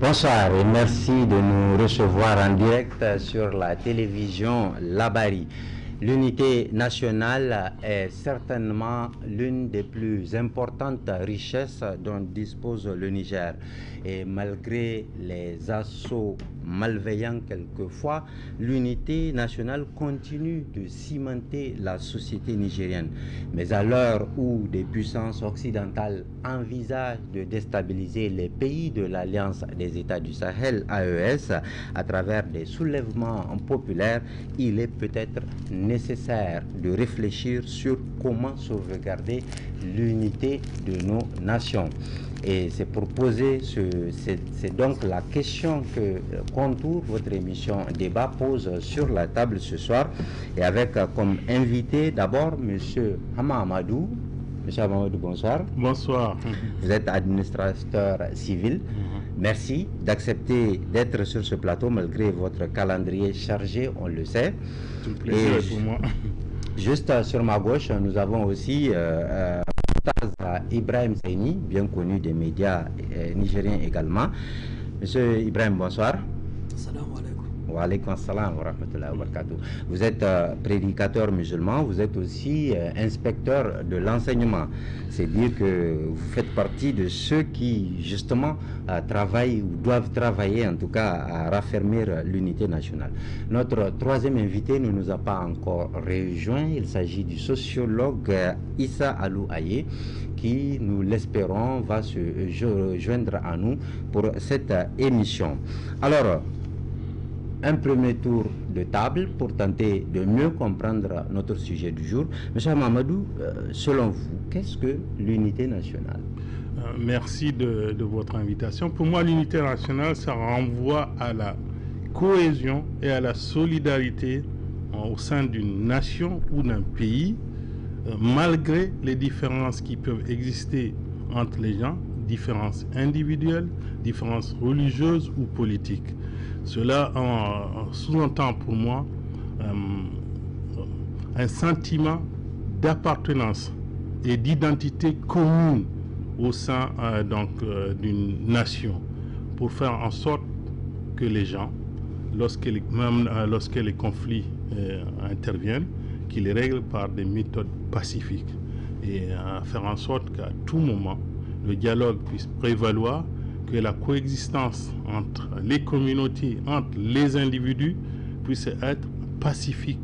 Bonsoir et merci de nous recevoir en direct sur la télévision Labari. L'unité nationale est certainement l'une des plus importantes richesses dont dispose le Niger. Et malgré les assauts malveillants quelquefois, l'unité nationale continue de cimenter la société nigérienne. Mais à l'heure où des puissances occidentales envisagent de déstabiliser les pays de l'Alliance des États du Sahel, AES, à travers des soulèvements populaires, il est peut-être nécessaire de réfléchir sur comment sauvegarder l'unité de nos nations. Et c'est pour poser, c'est donc la question que contour votre émission Débat pose sur la table ce soir, et avec comme invité d'abord M. Hama Amadou. M. Amadou, bonsoir. Bonsoir. Vous êtes administrateur civil. Merci d'accepter d'être sur ce plateau malgré votre calendrier chargé, on le sait. C'est un plaisir pour moi. Juste sur ma gauche, nous avons aussi Ibrahim Zaini, bien connu des médias nigériens également. Monsieur Ibrahim, bonsoir. Salam alaikum. Wa alaykum assalam wa rahmatullahi wa barakatuh. Vous êtes prédicateur musulman, vous êtes aussi inspecteur de l'enseignement. C'est dire que vous faites partie de ceux qui justement travaillent ou doivent travailler en tout cas à raffermir l'unité nationale. Notre troisième invité ne nous a pas encore rejoint. Il s'agit du sociologue Issa Alou Aye, qui, nous l'espérons, va se joindre à nous pour cette émission. Alors, un premier tour de table pour tenter de mieux comprendre notre sujet du jour. Monsieur Mamadou, selon vous, qu'est-ce que l'unité nationale? Merci de votre invitation. Pour moi, l'unité nationale, ça renvoie à la cohésion et à la solidarité au sein d'une nation ou d'un pays, malgré les différences qui peuvent exister entre les gens, différences individuelles, différences religieuses ou politiques. Cela sous-entend pour moi un sentiment d'appartenance et d'identité commune au sein d'une nation, pour faire en sorte que les gens, lorsque les conflits interviennent, qu'ils les règlent par des méthodes pacifiques, et faire en sorte qu'à tout moment le dialogue puisse prévaloir, que la coexistence entre les communautés, entre les individus puisse être pacifique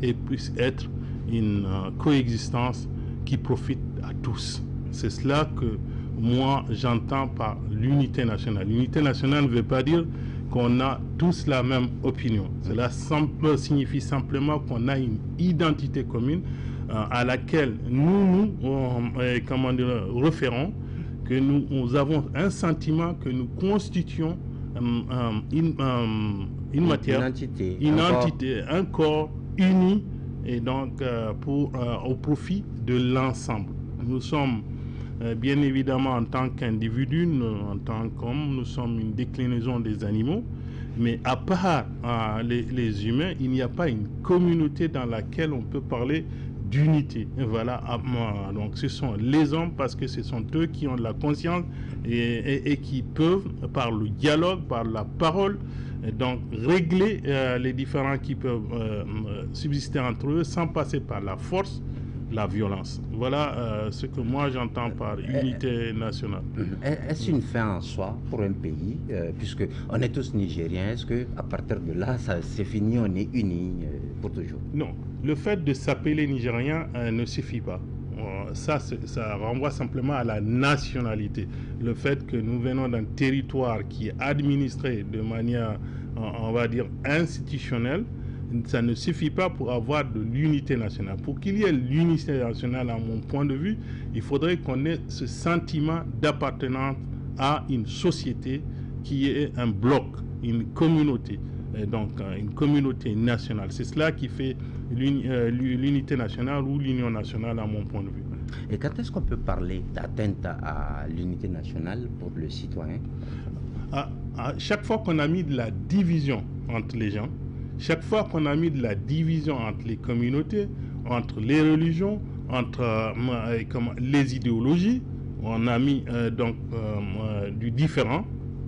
et puisse être une coexistence qui profite à tous. C'est cela que moi j'entends par l'unité nationale. L'unité nationale ne veut pas dire qu'on a tous la même opinion. Cela signifie simplement qu'on a une identité commune à laquelle nous référons, que nous avons un sentiment que nous constituons une matière, une entité, un corps uni, et donc au profit de l'ensemble. Nous sommes bien évidemment, en tant qu'individus, en tant qu'hommes, nous sommes une déclinaison des animaux, mais à part les humains, il n'y a pas une communauté dans laquelle on peut parler d'unité. Voilà, donc ce sont les hommes, parce que ce sont eux qui ont de la conscience et qui peuvent, par le dialogue, par la parole, donc régler les différends qui peuvent subsister entre eux sans passer par la force, la violence. Voilà ce que moi j'entends par unité nationale. Est-ce une fin en soi pour un pays, puisque on est tous Nigériens? Est-ce que à partir de là, ça c'est fini, on est unis pour toujours? Non, le fait de s'appeler Nigérien ne suffit pas. Ça renvoie simplement à la nationalité. Le fait que nous venons d'un territoire qui est administré de manière, on va dire, institutionnelle, ça ne suffit pas pour avoir de l'unité nationale. Pour qu'il y ait l'unité nationale, à mon point de vue, il faudrait qu'on ait ce sentiment d'appartenance à une société qui est un bloc, une communauté, donc une communauté nationale. C'est cela qui fait l'unité nationale ou l'union nationale, à mon point de vue. Et quand est-ce qu'on peut parler d'atteinte à l'unité nationale pour le citoyen? À chaque fois qu'on a mis de la division entre les gens, chaque fois qu'on a mis de la division entre les communautés, entre les religions, entre les idéologies, on a mis du différent,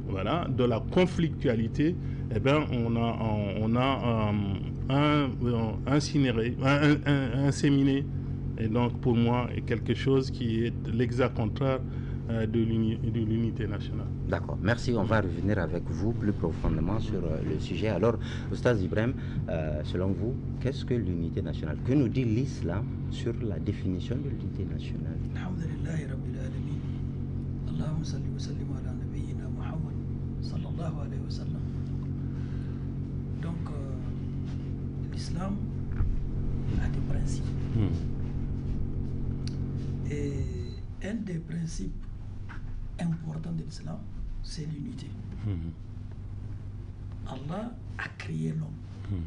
voilà, de la conflictualité, eh ben, on a inséminé, et donc pour moi, est quelque chose qui est l'exact contraire de l'unité nationale. D'accord, merci. On va revenir avec vous plus profondément sur le sujet. Alors, Oustaz Ibrahim, selon vous, qu'est-ce que l'unité nationale? Que nous dit l'islam sur la définition de l'unité nationale? Alhamdulillahi Rabbil Alamin. Allahumma salli wa sallim ala nabiyyina Muhammad sallallahu alayhi wa sallam. Donc, l'islam a des principes. Et un des principes importants de l'islam, c'est l'unité. Allah a créé l'homme.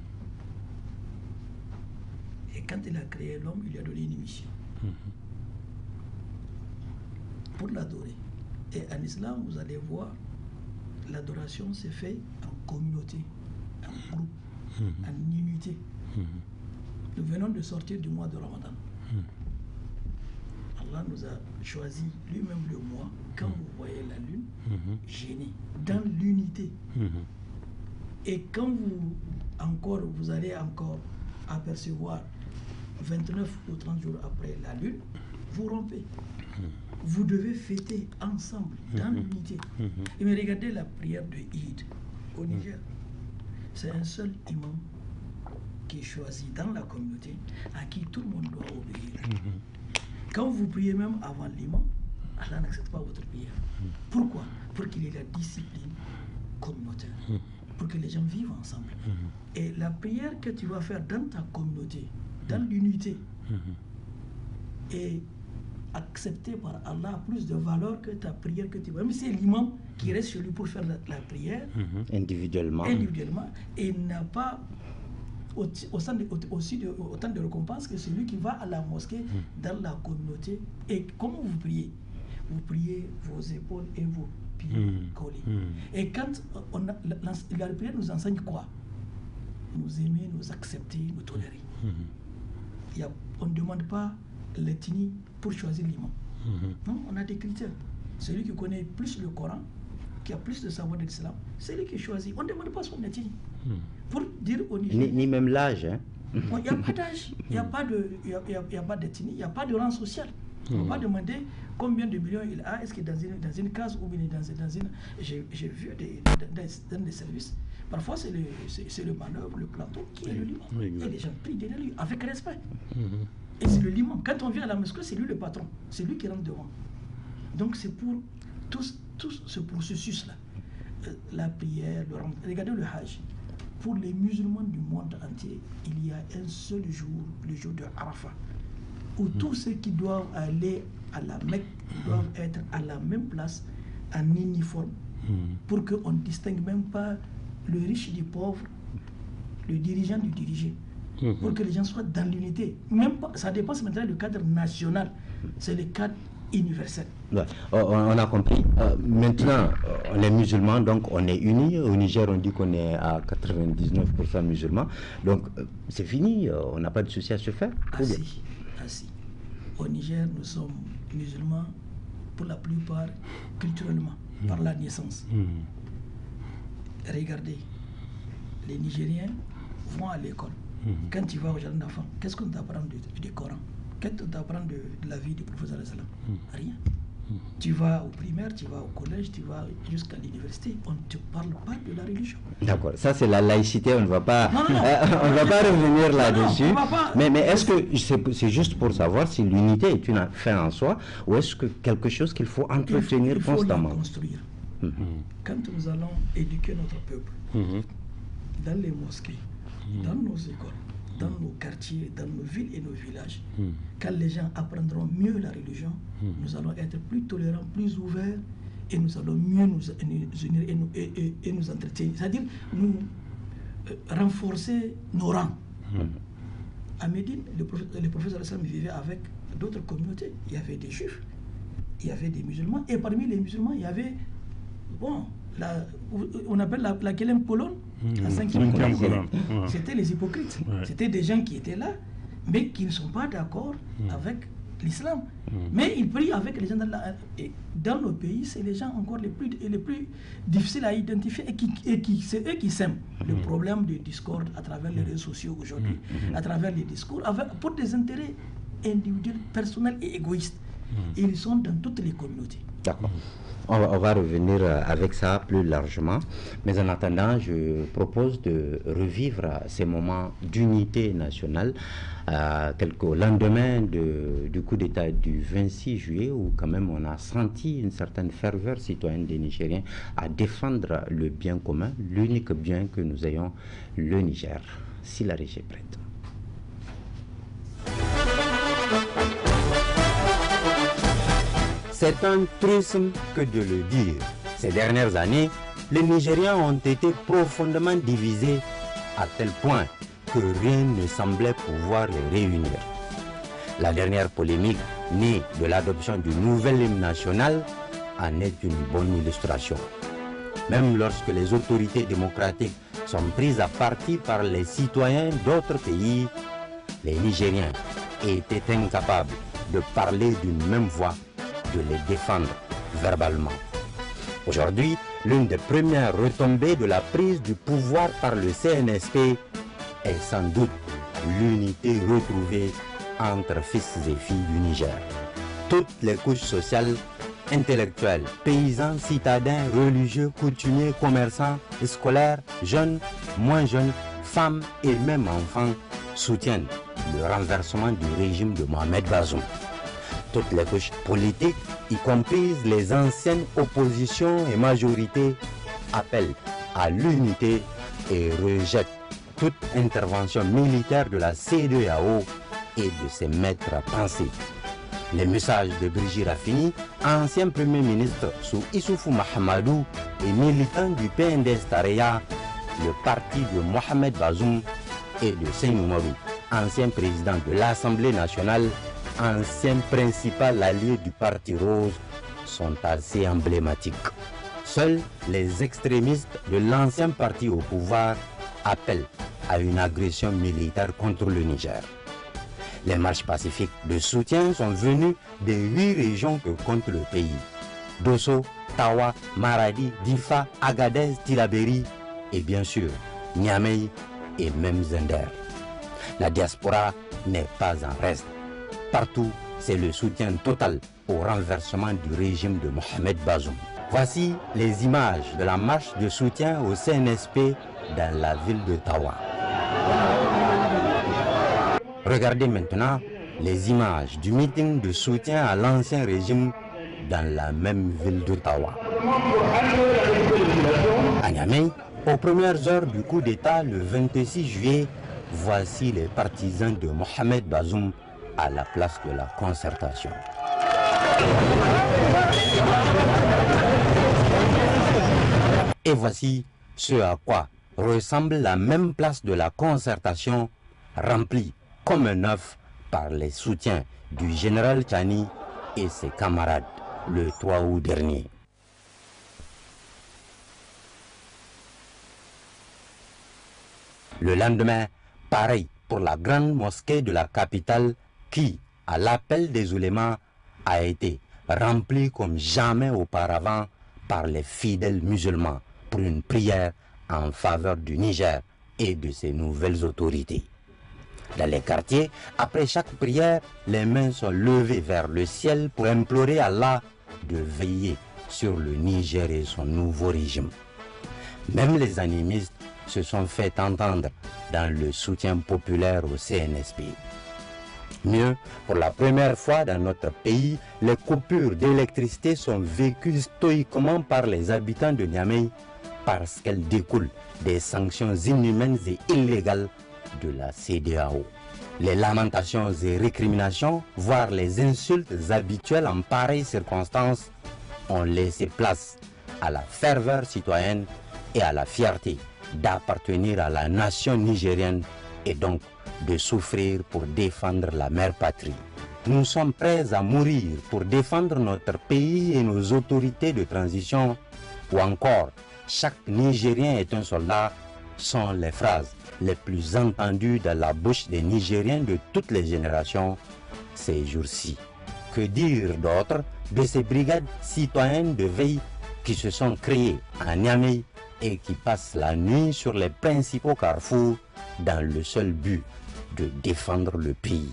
Et quand il a créé l'homme, il lui a donné une mission. Pour l'adorer. Et en islam, vous allez voir, l'adoration s'est faite en communauté, en groupe, en unité. Nous venons de sortir du mois de Ramadan. Allah nous a choisi lui-même le mois. Quand vous voyez la lune, gênée, dans l'unité. Et quand vous allez encore apercevoir 29 ou 30 jours après la lune, vous rompez. Vous devez fêter ensemble, dans l'unité. Et mais regardez la prière de Eid au Niger. C'est un seul imam qui est choisi dans la communauté, à qui tout le monde doit obéir. Quand vous priez même avant l'imam, Allah n'accepte pas votre prière. Pourquoi? Pour qu'il y ait la discipline communautaire, pour que les gens vivent ensemble. Et la prière que tu vas faire dans ta communauté, dans l'unité, est acceptée par Allah a plus de valeur que ta prière que tu vas. Même si c'est l'imam qui reste chez lui pour faire la prière, individuellement, et n'a pas autant de récompenses que celui qui va à la mosquée dans la communauté. Et comment vous priez? Vous priez vos épaules et vos pieds collés. Et quand la prière nous enseigne quoi? Nous aimer, nous accepter, nous tolérer. On ne demande pas l'ethnie pour choisir l'imam. Non, on a des critères. Celui qui connaît plus le Coran, qui a plus de savoir de l'islam, c'est lui qui choisit. On ne demande pas son ethnie. Pour dire au Niger, ni même l'âge. Il n'y a pas d'âge, il n'y a pas d'ethnie, il n'y a pas de rang social. On ne va pas demander combien de millions il a, est-ce qu'il est dans une case ou bien dans une... J'ai vu dans des services, parfois c'est le manœuvre, le plateau qui est le liman. Et les gens prient derrière lui avec respect. Et c'est le liman. Quand on vient à la mosquée, c'est lui le patron, c'est lui qui rentre devant. Donc c'est pour tout ce processus-là. La prière, le ramadan. Regardez le Hajj. Pour les musulmans du monde entier, il y a un seul jour, le jour de Arafat, où tous ceux qui doivent aller à la Mecque doivent être à la même place, en uniforme, pour qu'on ne distingue même pas le riche du pauvre, le dirigeant du dirigé, pour que les gens soient dans l'unité. Même pas, ça dépasse maintenant le cadre national, c'est le cadre universel. Ouais, on a compris. Maintenant, on est musulmans, donc on est unis. Au Niger, on dit qu'on est à 99% musulmans. Donc, c'est fini, on n'a pas de souci à se faire. Si. Au Niger, nous sommes musulmans pour la plupart culturellement, par la naissance. Regardez, les Nigériens vont à l'école. Quand tu vas au jardin d'enfants, qu'est-ce qu'on t'apprend du Coran? Qu'est-ce qu'on t'apprend de la vie du prophète? Rien. Tu vas au primaire, tu vas au collège, tu vas jusqu'à l'université, on ne te parle pas de la religion. D'accord, ça c'est la laïcité, on ne va pas, on va pas revenir là-dessus. Mais est-ce que c'est juste pour savoir si l'unité est une fin en soi ou est-ce que quelque chose qu'il faut entretenir constamment? Il faut la construire. Quand nous allons éduquer notre peuple, dans les mosquées, dans nos écoles, dans nos quartiers, dans nos villes et nos villages, quand les gens apprendront mieux la religion, nous allons être plus tolérants, plus ouverts, et nous allons mieux nous unir et nous entretenir. C'est-à-dire nous renforcer nos rangs. À Médine, le prophète vivait avec d'autres communautés. Il y avait des juifs, il y avait des musulmans, et parmi les musulmans, il y avait, on appelle la Kelem Polone, la 5e colonne. C'était les hypocrites. C'était des gens qui étaient là, mais qui ne sont pas d'accord avec l'islam. Mais il prie avec les gens dans nos pays, c'est les gens encore les plus difficiles à identifier et c'est eux qui sèment le problème de discorde à travers les réseaux sociaux aujourd'hui, à travers les discours, pour des intérêts individuels, personnels et égoïstes. Et ils sont dans toutes les communautés. D'accord. On va revenir avec ça plus largement. Mais en attendant, je propose de revivre ces moments d'unité nationale au lendemain du coup d'État du 26 juillet, où quand même on a senti une certaine ferveur citoyenne des Nigériens à défendre le bien commun, l'unique bien que nous ayons, le Niger. Si la régie est prête. C'est un truisme que de le dire. Ces dernières années, les Nigériens ont été profondément divisés à tel point que rien ne semblait pouvoir les réunir. La dernière polémique, née de l'adoption du nouvel hymne national, en est une bonne illustration. Même lorsque les autorités démocratiques sont prises à partie par les citoyens d'autres pays, les Nigériens étaient incapables de parler d'une même voix, de les défendre verbalement. Aujourd'hui, l'une des premières retombées de la prise du pouvoir par le CNSP est sans doute l'unité retrouvée entre fils et filles du Niger. Toutes les couches sociales, intellectuelles, paysans, citadins, religieux, coutumiers, commerçants, scolaires, jeunes, moins jeunes, femmes et même enfants soutiennent le renversement du régime de Mohamed Bazoum. Toutes les couches politiques, y compris les anciennes oppositions et majorités, appellent à l'unité et rejettent toute intervention militaire de la CEDEAO et de ses maîtres à penser. Les messages de Brigitte Raffini, ancien Premier ministre sous Issoufou Mahamadou et militant du PNDS Tareya, le parti de Mohamed Bazoum, et de Seynou Marou, ancien président de l'Assemblée nationale, ancien principal allié du Parti Rose, sont assez emblématiques. Seuls les extrémistes de l'ancien parti au pouvoir appellent à une agression militaire contre le Niger. Les marches pacifiques de soutien sont venues des 8 régions que compte le pays: Dosso, Tawa, Maradi, Difa, Agadez, Tillabéri et bien sûr Niamey et même Zender. La diaspora n'est pas en reste. Partout, c'est le soutien total au renversement du régime de Mohamed Bazoum. Voici les images de la marche de soutien au CNSP dans la ville de Tawa. Regardez maintenant les images du meeting de soutien à l'ancien régime dans la même ville de Tawa. À Niamey, aux premières heures du coup d'État le 26 juillet, voici les partisans de Mohamed Bazoum à la place de la concertation. Et voici ce à quoi ressemble la même place de la concertation, remplie comme un œuf par les soutiens du général Tchani et ses camarades le 3 août dernier. Le lendemain, pareil pour la grande mosquée de la capitale qui, à l'appel des oulémas, a été remplie comme jamais auparavant par les fidèles musulmans pour une prière en faveur du Niger et de ses nouvelles autorités. Dans les quartiers, après chaque prière, les mains sont levées vers le ciel pour implorer Allah de veiller sur le Niger et son nouveau régime. Même les animistes se sont fait entendre dans le soutien populaire au CNSP. Mieux, pour la première fois dans notre pays, les coupures d'électricité sont vécues stoïquement par les habitants de Niamey parce qu'elles découlent des sanctions inhumaines et illégales de la CEDEAO. Les lamentations et récriminations, voire les insultes habituelles en pareilles circonstances, ont laissé place à la ferveur citoyenne et à la fierté d'appartenir à la nation nigérienne et donc de souffrir pour défendre la mère patrie. Nous sommes prêts à mourir pour défendre notre pays et nos autorités de transition, ou encore chaque Nigérien est un soldat, sont les phrases les plus entendues dans la bouche des Nigériens de toutes les générations ces jours-ci. Que dire d'autre de ces brigades citoyennes de veille qui se sont créées à Niamey et qui passent la nuit sur les principaux carrefours dans le seul but de défendre le pays.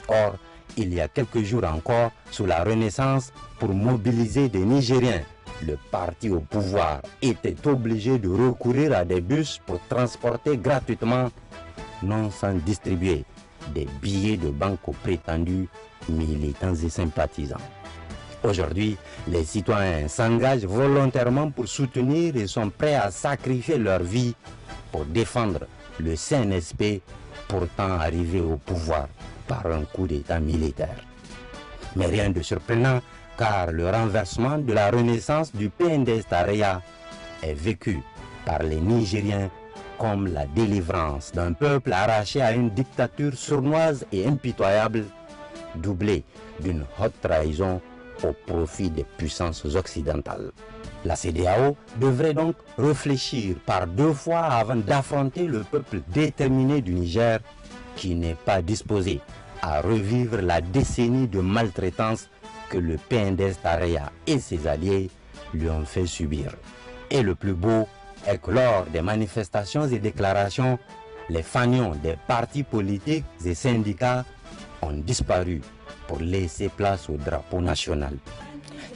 Or, il y a quelques jours encore, sous la Renaissance, pour mobiliser des Nigériens, le parti au pouvoir était obligé de recourir à des bus pour transporter gratuitement, non sans distribuer, des billets de banque aux prétendus militants et sympathisants. Aujourd'hui, les citoyens s'engagent volontairement pour soutenir et sont prêts à sacrifier leur vie pour défendre le CNSP, pourtant arrivé au pouvoir par un coup d'État militaire. Mais rien de surprenant, car le renversement de la renaissance du PNDS-Taraya est vécu par les Nigériens comme la délivrance d'un peuple arraché à une dictature sournoise et impitoyable, doublée d'une haute trahison au profit des puissances occidentales. La CEDEAO devrait donc réfléchir par deux fois avant d'affronter le peuple déterminé du Niger qui n'est pas disposé à revivre la décennie de maltraitance que le PNDS-Taraya et ses alliés lui ont fait subir. Et le plus beau est que lors des manifestations et déclarations, les fanions des partis politiques et syndicats ont disparu pour laisser place au drapeau national.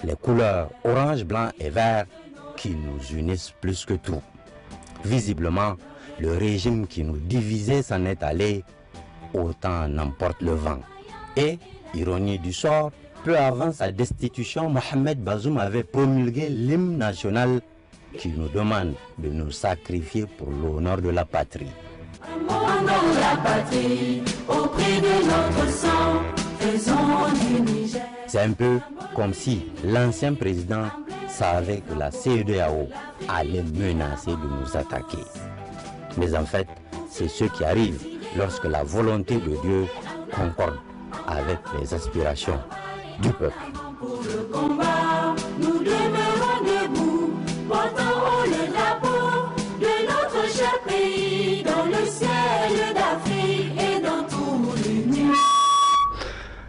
Les couleurs orange, blanc et vert qui nous unissent plus que tout. Visiblement, le régime qui nous divisait s'en est allé, autant en emporte le vent. Et, ironie du sort, peu avant sa destitution, Mohamed Bazoum avait promulgué l'hymne national qui nous demande de nous sacrifier pour l'honneur de la patrie. C'est un peu comme si l'ancien président savait que la CEDEAO allait menacer de nous attaquer. Mais en fait, c'est ce qui arrive lorsque la volonté de Dieu concorde avec les aspirations du peuple. Pour le combat, nous demeurons debout, portant haut le drapeau de notre cher pays, dans le ciel d'Afrique et dans tout l'Union.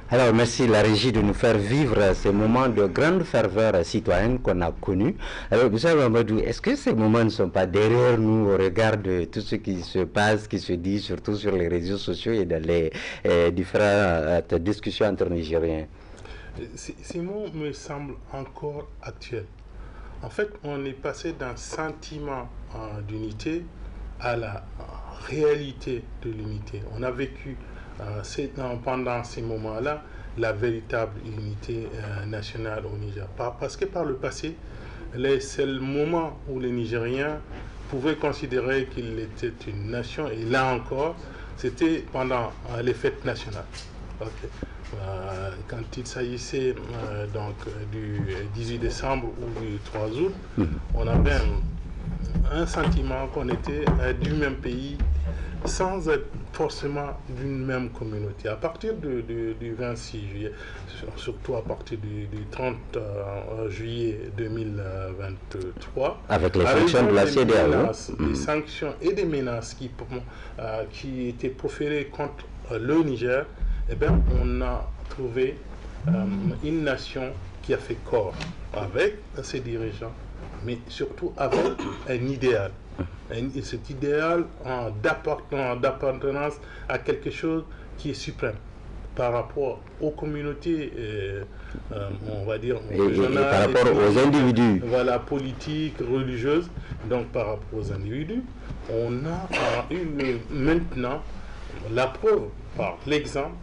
Alors merci la régie de nous faire vivre ces moments de grande ferveur citoyenne qu'on a connus. Alors M. Mamadou, est-ce que ces moments ne sont pas derrière nous au regard de tout ce qui se passe, qui se dit surtout sur les réseaux sociaux et dans les différentes discussions entre Nigériens? Ces mots me semblent encore actuels. En fait, on est passé d'un sentiment d'unité à la réalité de l'unité. On a vécu pendant ces moments-là la véritable unité nationale au Niger. Parce que par le passé, c'est le moment où les Nigériens pouvaient considérer qu'ils étaient une nation, et là encore, c'était pendant les fêtes nationales. Okay. Quand il s'agissait donc du 18 décembre ou du 3 août, on avait un sentiment qu'on était du même pays sans être forcément d'une même communauté. À partir du 26 juillet, surtout à partir du 30 juillet 2023, avec les sanctions de la CEDEAO, des sanctions et des menaces qui étaient proférées contre le Niger, eh bien, on a trouvé une nation qui a fait corps avec ses dirigeants, mais surtout avec un idéal. Cet idéal d'appartenance à quelque chose qui est suprême par rapport aux communautés, on va dire, et par rapport aux individus. Voilà, politiques, religieuses. Donc par rapport aux individus, on a eu maintenant la preuve par l'exemple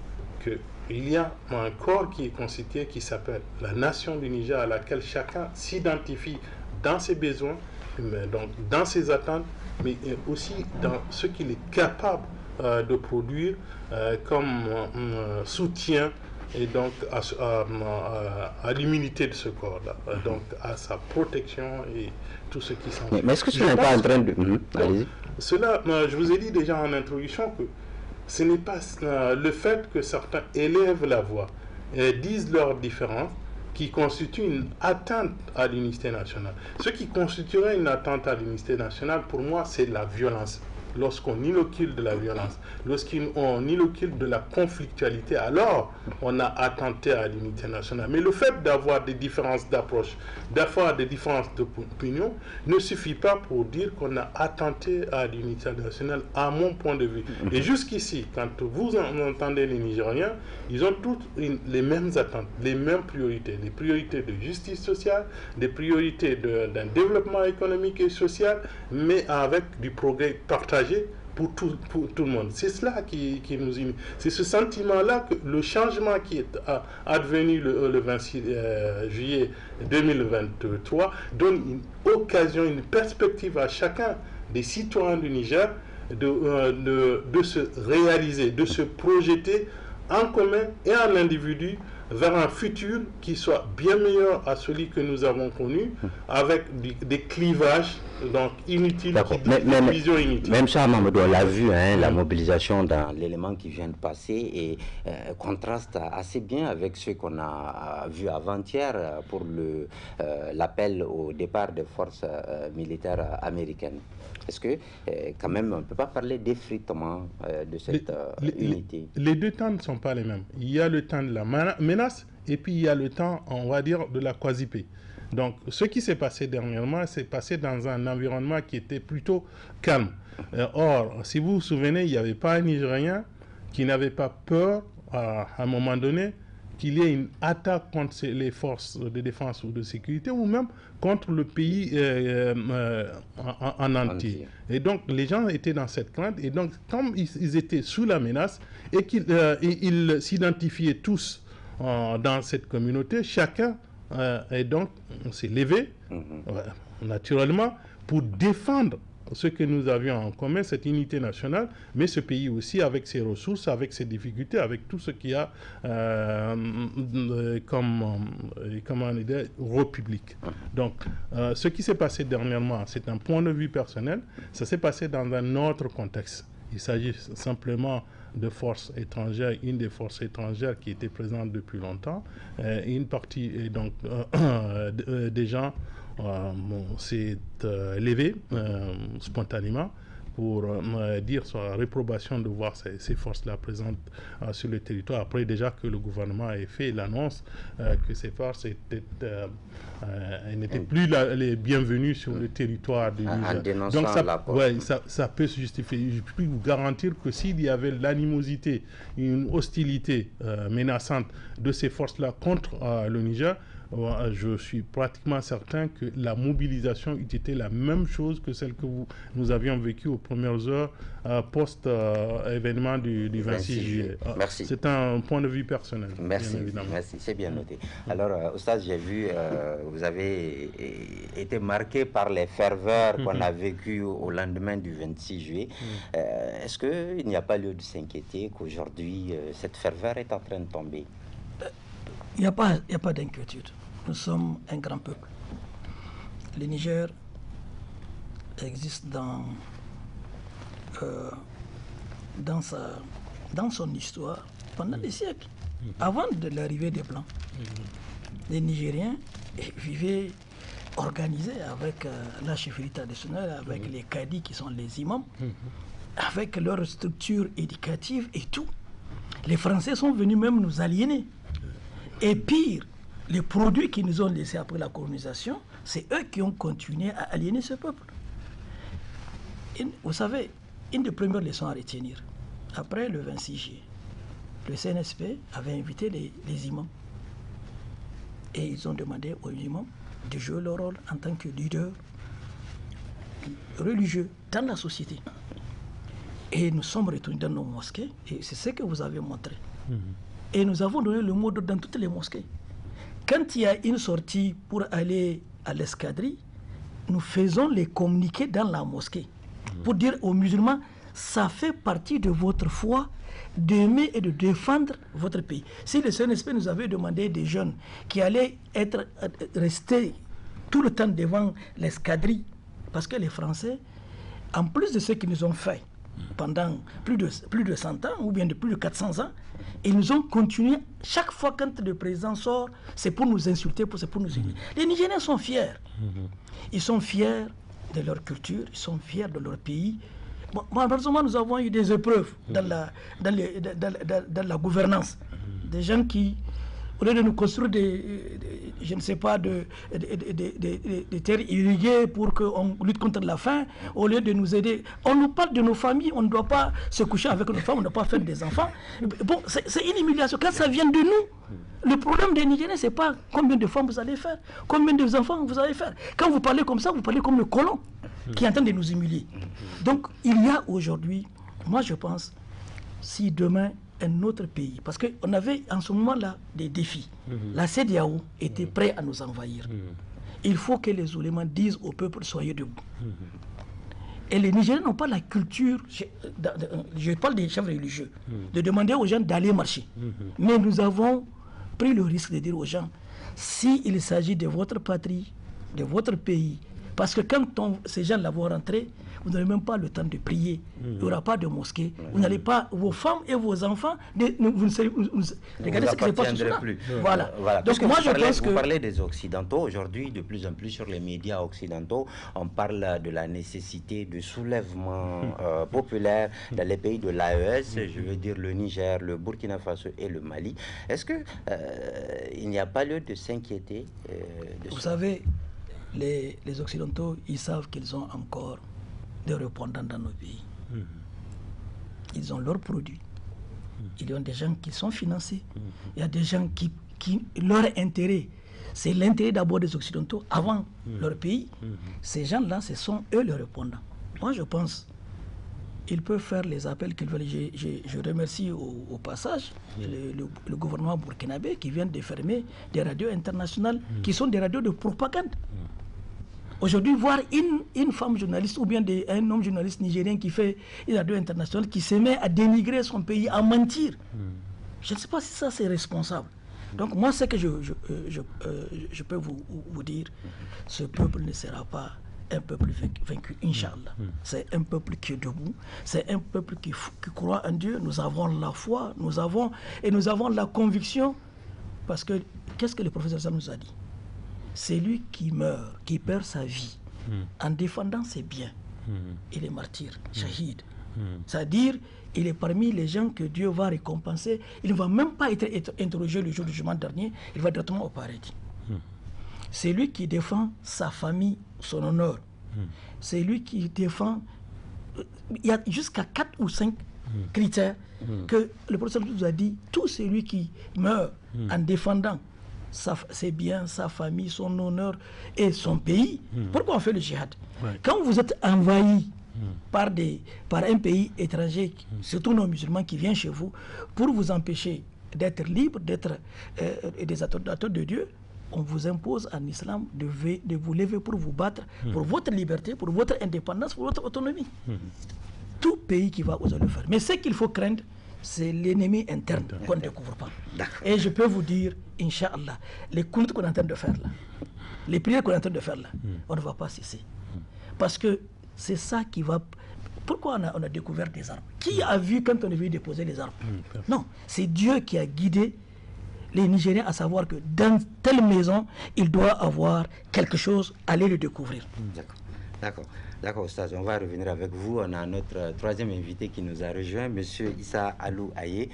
qu'il y a un corps qui est constitué qui s'appelle la nation du Niger, à laquelle chacun s'identifie dans ses besoins, donc dans ses attentes, mais aussi dans ce qu'il est capable de produire comme soutien et donc à l'immunité de ce corps-là, donc à sa protection et tout ce qui s'en fait. Mais est-ce que ce n'est pas en train de... Allez-y. Cela, je vous ai dit déjà en introduction que ce n'est pas le fait que certains élèvent la voix et disent leurs différences qui constitue une atteinte à l'unité nationale. Ce qui constituerait une atteinte à l'unité nationale, pour moi, c'est la violence. lorsqu'on inocule de la violence, lorsqu'on inocule de la conflictualité, alors on a attenté à l'unité nationale. Mais le fait d'avoir des différences d'approche, d'avoir des différences d'opinion, ne suffit pas pour dire qu'on a attenté à l'unité nationale, à mon point de vue. Et jusqu'ici, quand vous entendez les Nigériens, ils ont toutes les mêmes attentes, les mêmes priorités. Les priorités de justice sociale, des priorités d'un développement économique et social, mais avec du progrès partagé pour tout le monde. C'est cela qui nous unit. C'est ce sentiment-là que le changement qui est advenu le 26 juillet 2023 donne une occasion, une perspective à chacun des citoyens du Niger de se réaliser, de se projeter en commun et en individu vers un futur qui soit bien meilleur à celui que nous avons connu, avec des clivages donc inutiles, une vision inutile. Même ça, Mamadou, on l'a vu, hein, la mobilisation dans l'élément qui vient de passer et contraste assez bien avec ce qu'on a vu avant-hier pour l'appel au départ des forces militaires américaines. Est-ce que, quand même, on ne peut pas parler d'effritement de cette unité? Les deux temps ne sont pas les mêmes. Il y a le temps de la menace et puis il y a le temps, on va dire, de la quasi-paix. Donc, ce qui s'est passé dernièrement, s'est passé dans un environnement qui était plutôt calme. Or, si vous vous souvenez, il n'y avait pas un Nigérien qui n'avait pas peur, à un moment donné, qu'il y ait une attaque contre les forces de défense ou de sécurité, ou même contre le pays en entier. Et donc, les gens étaient dans cette crainte. Et donc, comme ils étaient sous la menace et qu'ils s'identifiaient tous dans cette communauté, chacun et donc on s'est levé naturellement pour défendre ce que nous avions en commun, cette unité nationale, mais ce pays aussi avec ses ressources, avec ses difficultés, avec tout ce qu'il y a comme république. Donc, ce qui s'est passé dernièrement, c'est un point de vue personnel, ça s'est passé dans un autre contexte. Il s'agit simplement de forces étrangères, une des forces étrangères qui était présente depuis longtemps, une partie donc des gens s'est levé spontanément pour dire sa réprobation de voir ces forces-là présentes sur le territoire, après déjà que le gouvernement ait fait l'annonce que ces forces n'étaient plus les bienvenues sur le territoire du Niger. Donc ça peut se justifier. Je peux vous garantir que s'il y avait l'animosité, une hostilité menaçante de ces forces-là contre le Niger, je suis pratiquement certain que la mobilisation eût été la même chose que celle que nous avions vécue aux premières heures post-événement du 26 juillet. Merci. C'est un point de vue personnel. Merci, merci, c'est bien noté. Alors, Oustaz, j'ai vu, vous avez été marqué par les ferveurs qu'on a vécues au lendemain du 26 juillet. Est-ce qu'il n'y a pas lieu de s'inquiéter qu'aujourd'hui, cette ferveur est en train de tomber? Il n'y a pas d'inquiétude. Nous sommes un grand peuple. Le Niger existe dans son histoire pendant des siècles, avant de l'arrivée des Blancs. Les Nigériens vivaient organisés avec la chefferie traditionnelle, avec les cadis qui sont les imams, avec leur structure éducative et tout. Les Français sont venus même nous aliéner. Et pire, les produits qu'ils nous ont laissés après la colonisation, c'est eux qui ont continué à aliéner ce peuple. Vous savez, une des premières leçons à retenir, après le 26 juillet, le CNSP avait invité les imams. Et ils ont demandé aux imams de jouer leur rôle en tant que leader religieux dans la société. Et nous sommes retournés dans nos mosquées, et c'est ce que vous avez montré. Et nous avons donné le mot d'ordre dans toutes les mosquées. Quand il y a une sortie pour aller à l'escadrille, nous faisons les communiqués dans la mosquée pour dire aux musulmans, ça fait partie de votre foi d'aimer et de défendre votre pays. Si le CNSP nous avait demandé des jeunes qui allaient restés tout le temps devant l'escadrille, parce que les Français, en plus de ce qu'ils nous ont fait pendant plus de 100 ans, ou bien de plus de 400 ans, ils nous ont continué, chaque fois quand le président sort, c'est pour nous insulter, c'est pour nous unir. Les Nigériens sont fiers. Ils sont fiers de leur culture, ils sont fiers de leur pays, malheureusement, nous avons eu des épreuves dans la gouvernance. Des gens qui, au lieu de nous construire je ne sais pas, des terres irriguées pour qu'on lutte contre la faim, au lieu de nous aider, on nous parle de nos familles, on ne doit pas se coucher avec nos femmes, on ne doit pas faire des enfants. Bon, c'est une humiliation. Quand ça vient de nous, le problème des Nigériens, ce n'est pas combien de femmes vous allez faire, combien de enfants vous allez faire. Quand vous parlez comme ça, vous parlez comme le colon qui est en train de nous humilier. Donc, il y a aujourd'hui, moi je pense, si demain, un autre pays, parce qu'on avait en ce moment-là des défis. La CEDEAO était prête à nous envahir. Il faut que les oulémas disent au peuple, soyez debout. Et les Nigériens n'ont pas la culture, je parle des chefs religieux, de demander aux gens d'aller marcher. Mais nous avons pris le risque de dire aux gens, s'il s'agit de votre patrie, de votre pays, parce que quand ces gens-là vont rentrer, vous n'avez même pas le temps de prier. Il n'y aura pas de mosquée. Vous n'allez pas, vos femmes et vos enfants, regardez ce qui se passe là. Voilà. Donc moi je pense que... Vous parlez des Occidentaux. Aujourd'hui, de plus en plus sur les médias occidentaux, on parle de la nécessité de soulèvement populaire dans les pays de l'AES, je veux dire le Niger, le Burkina Faso et le Mali. Est-ce que il n'y a pas lieu de s'inquiéter Vous savez, les Occidentaux, ils savent qu'ils ont encore des répondants dans nos pays. Ils ont leurs produits. Il y a des gens qui sont financés. Il y a des gens qui leur intérêt, c'est l'intérêt d'abord des Occidentaux avant leur pays. Ces gens-là, ce sont eux les répondants. Moi, je pense qu'ils peuvent faire les appels qu'ils veulent. Je remercie au passage le gouvernement burkinabé qui vient de fermer des radios internationales qui sont des radios de propagande. Aujourd'hui, voir une femme journaliste ou bien un homme journaliste nigérien qui fait une radio internationale qui se met à dénigrer son pays, à mentir, je ne sais pas si ça c'est responsable. Donc moi, ce que je peux vous dire, ce peuple ne sera pas un peuple vaincu, Inch'Allah. C'est un peuple qui est debout, c'est un peuple qui croit en Dieu. Nous avons la foi, nous avons la conviction, parce que qu'est-ce que le professeur Sam nous a dit? C'est lui qui meurt, qui perd sa vie en défendant ses biens. Il est martyr, shahid. C'est-à-dire, il est parmi les gens que Dieu va récompenser. Il ne va même pas être interrogé le jour du jugement dernier, il va directement au paradis. C'est lui qui défend sa famille, son honneur. C'est lui qui défend... Il y a jusqu'à 4 ou 5 critères que le professeur nous a dit. Tout celui qui meurt en défendant ses biens, sa famille, son honneur et son pays. Pourquoi on fait le djihad? Quand vous êtes envahi par un pays étranger, surtout non musulmans qui vient chez vous, pour vous empêcher d'être libre, d'être des adorateurs de Dieu, on vous impose en islam de vous lever pour vous battre pour votre liberté, pour votre indépendance, pour votre autonomie. Tout pays qui va oser le faire. Mais ce qu'il faut craindre, c'est l'ennemi interne qu'on ne découvre pas. Et je peux vous dire, Inch'Allah, les coups qu'on est en train de faire là, les prières qu'on est en train de faire là, on ne va pas cesser. Parce que c'est ça qui va... Pourquoi on a découvert des armes? Qui a vu quand on est venu déposer les armes? Non, c'est Dieu qui a guidé les Nigériens à savoir que dans telle maison, il doit avoir quelque chose, aller le découvrir. D'accord, Ostaz, on va revenir avec vous. On a notre troisième invité qui nous a rejoint, M. Issa Alou Aye,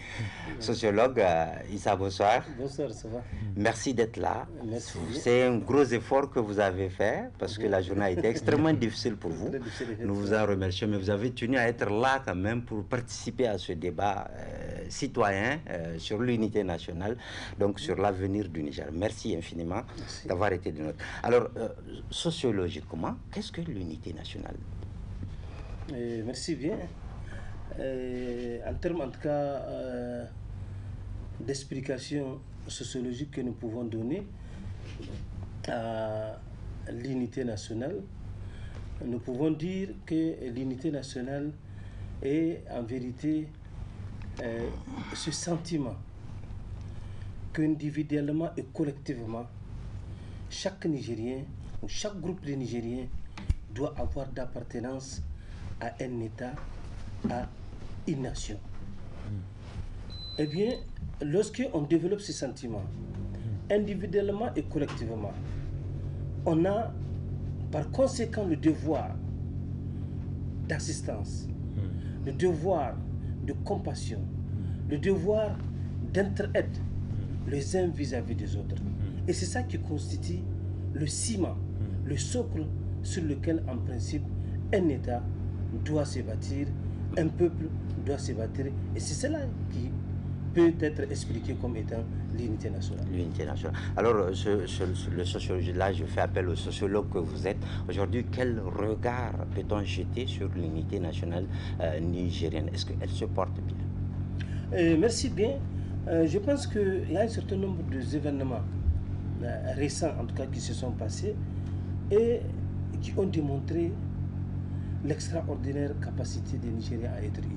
sociologue. Issa, bonsoir. Bonsoir, ça va. Merci d'être là. Merci. C'est un gros effort que vous avez fait parce que la journée a été extrêmement difficile pour vous. Nous vous en remercions, mais vous avez tenu à être là quand même pour participer à ce débat citoyen sur l'unité nationale, donc sur l'avenir du Niger. Merci infiniment d'avoir été de notre... Alors, sociologiquement, qu'est-ce que l'unité nationale? Merci bien. En termes, en tout cas, d'explications sociologiques que nous pouvons donner à l'unité nationale, nous pouvons dire que l'unité nationale est en vérité ce sentiment qu'individuellement et collectivement, chaque Nigérien ou chaque groupe de Nigériens doit avoir d'appartenance à un État, à une nation. Eh bien, lorsqu'on développe ce sentiment, individuellement et collectivement, on a par conséquent le devoir d'assistance, le devoir de compassion, le devoir d'entraide les uns vis-à-vis des autres. Et c'est ça qui constitue le ciment, le socle sur lequel, en principe, un État doit se bâtir, un peuple doit se bâtir. Et c'est cela qui peut être expliqué comme étant l'unité nationale. L'unité nationale. Alors, le sociologue, là, je fais appel au sociologue que vous êtes. Aujourd'hui, quel regard peut-on jeter sur l'unité nationale nigérienne? Est-ce qu'elle se porte bien? Merci bien. Je pense qu'il y a un certain nombre d'événements récents, en tout cas, qui se sont passés et qui ont démontré l'extraordinaire capacité des Nigériens à être unis.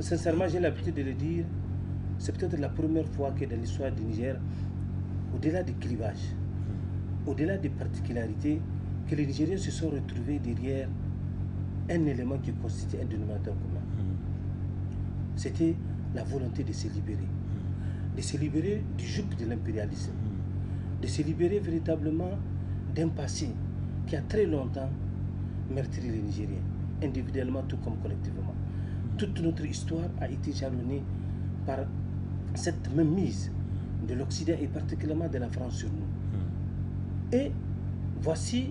Sincèrement, j'ai l'habitude de le dire, c'est peut-être la première fois que dans l'histoire du Niger, au-delà des clivages, au-delà des particularités, que les Nigériens se sont retrouvés derrière un élément qui constitue un dénominateur commun. C'était la volonté de se libérer du joug de l'impérialisme, de se libérer véritablement d'un passé qui a très longtemps meurtri les Nigériens, individuellement tout comme collectivement. Toute notre histoire a été jalonnée par cette même mise de l'Occident et particulièrement de la France sur nous. Et voici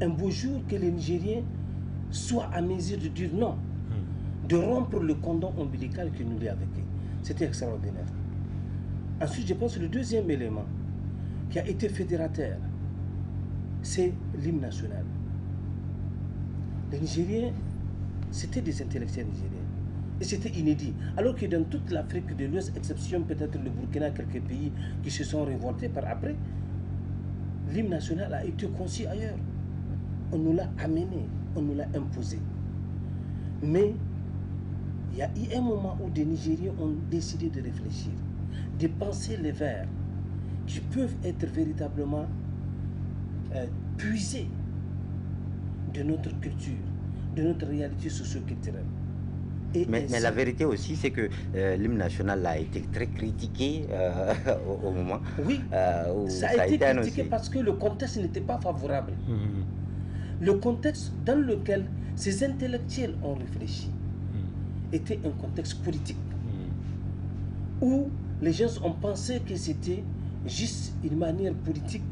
un beau jour que les Nigériens soient à mesure de dire non, de rompre le cordon ombilical qui nous lie avec eux. C'était extraordinaire. Ensuite, je pense que le deuxième élément qui a été fédérateur, c'est l'hymne national. Les Nigériens, c'était des intellectuels nigériens. Et c'était inédit. Alors que dans toute l'Afrique de l'Ouest, exception peut-être le Burkina, quelques pays qui se sont révoltés par après, l'hymne national a été conçu ailleurs. On nous l'a amené, on nous l'a imposé. Mais il y a eu un moment où des Nigériens ont décidé de réfléchir, de penser les vers qui peuvent être véritablement puisés de notre culture, de notre réalité socio-culturelle. Mais la vérité aussi, c'est que l'hymne national a été très critiqué au moment. Oui, ça a été critiqué parce que le contexte n'était pas favorable. Le contexte dans lequel ces intellectuels ont réfléchi était un contexte politique, où les gens ont pensé que c'était juste une manière politique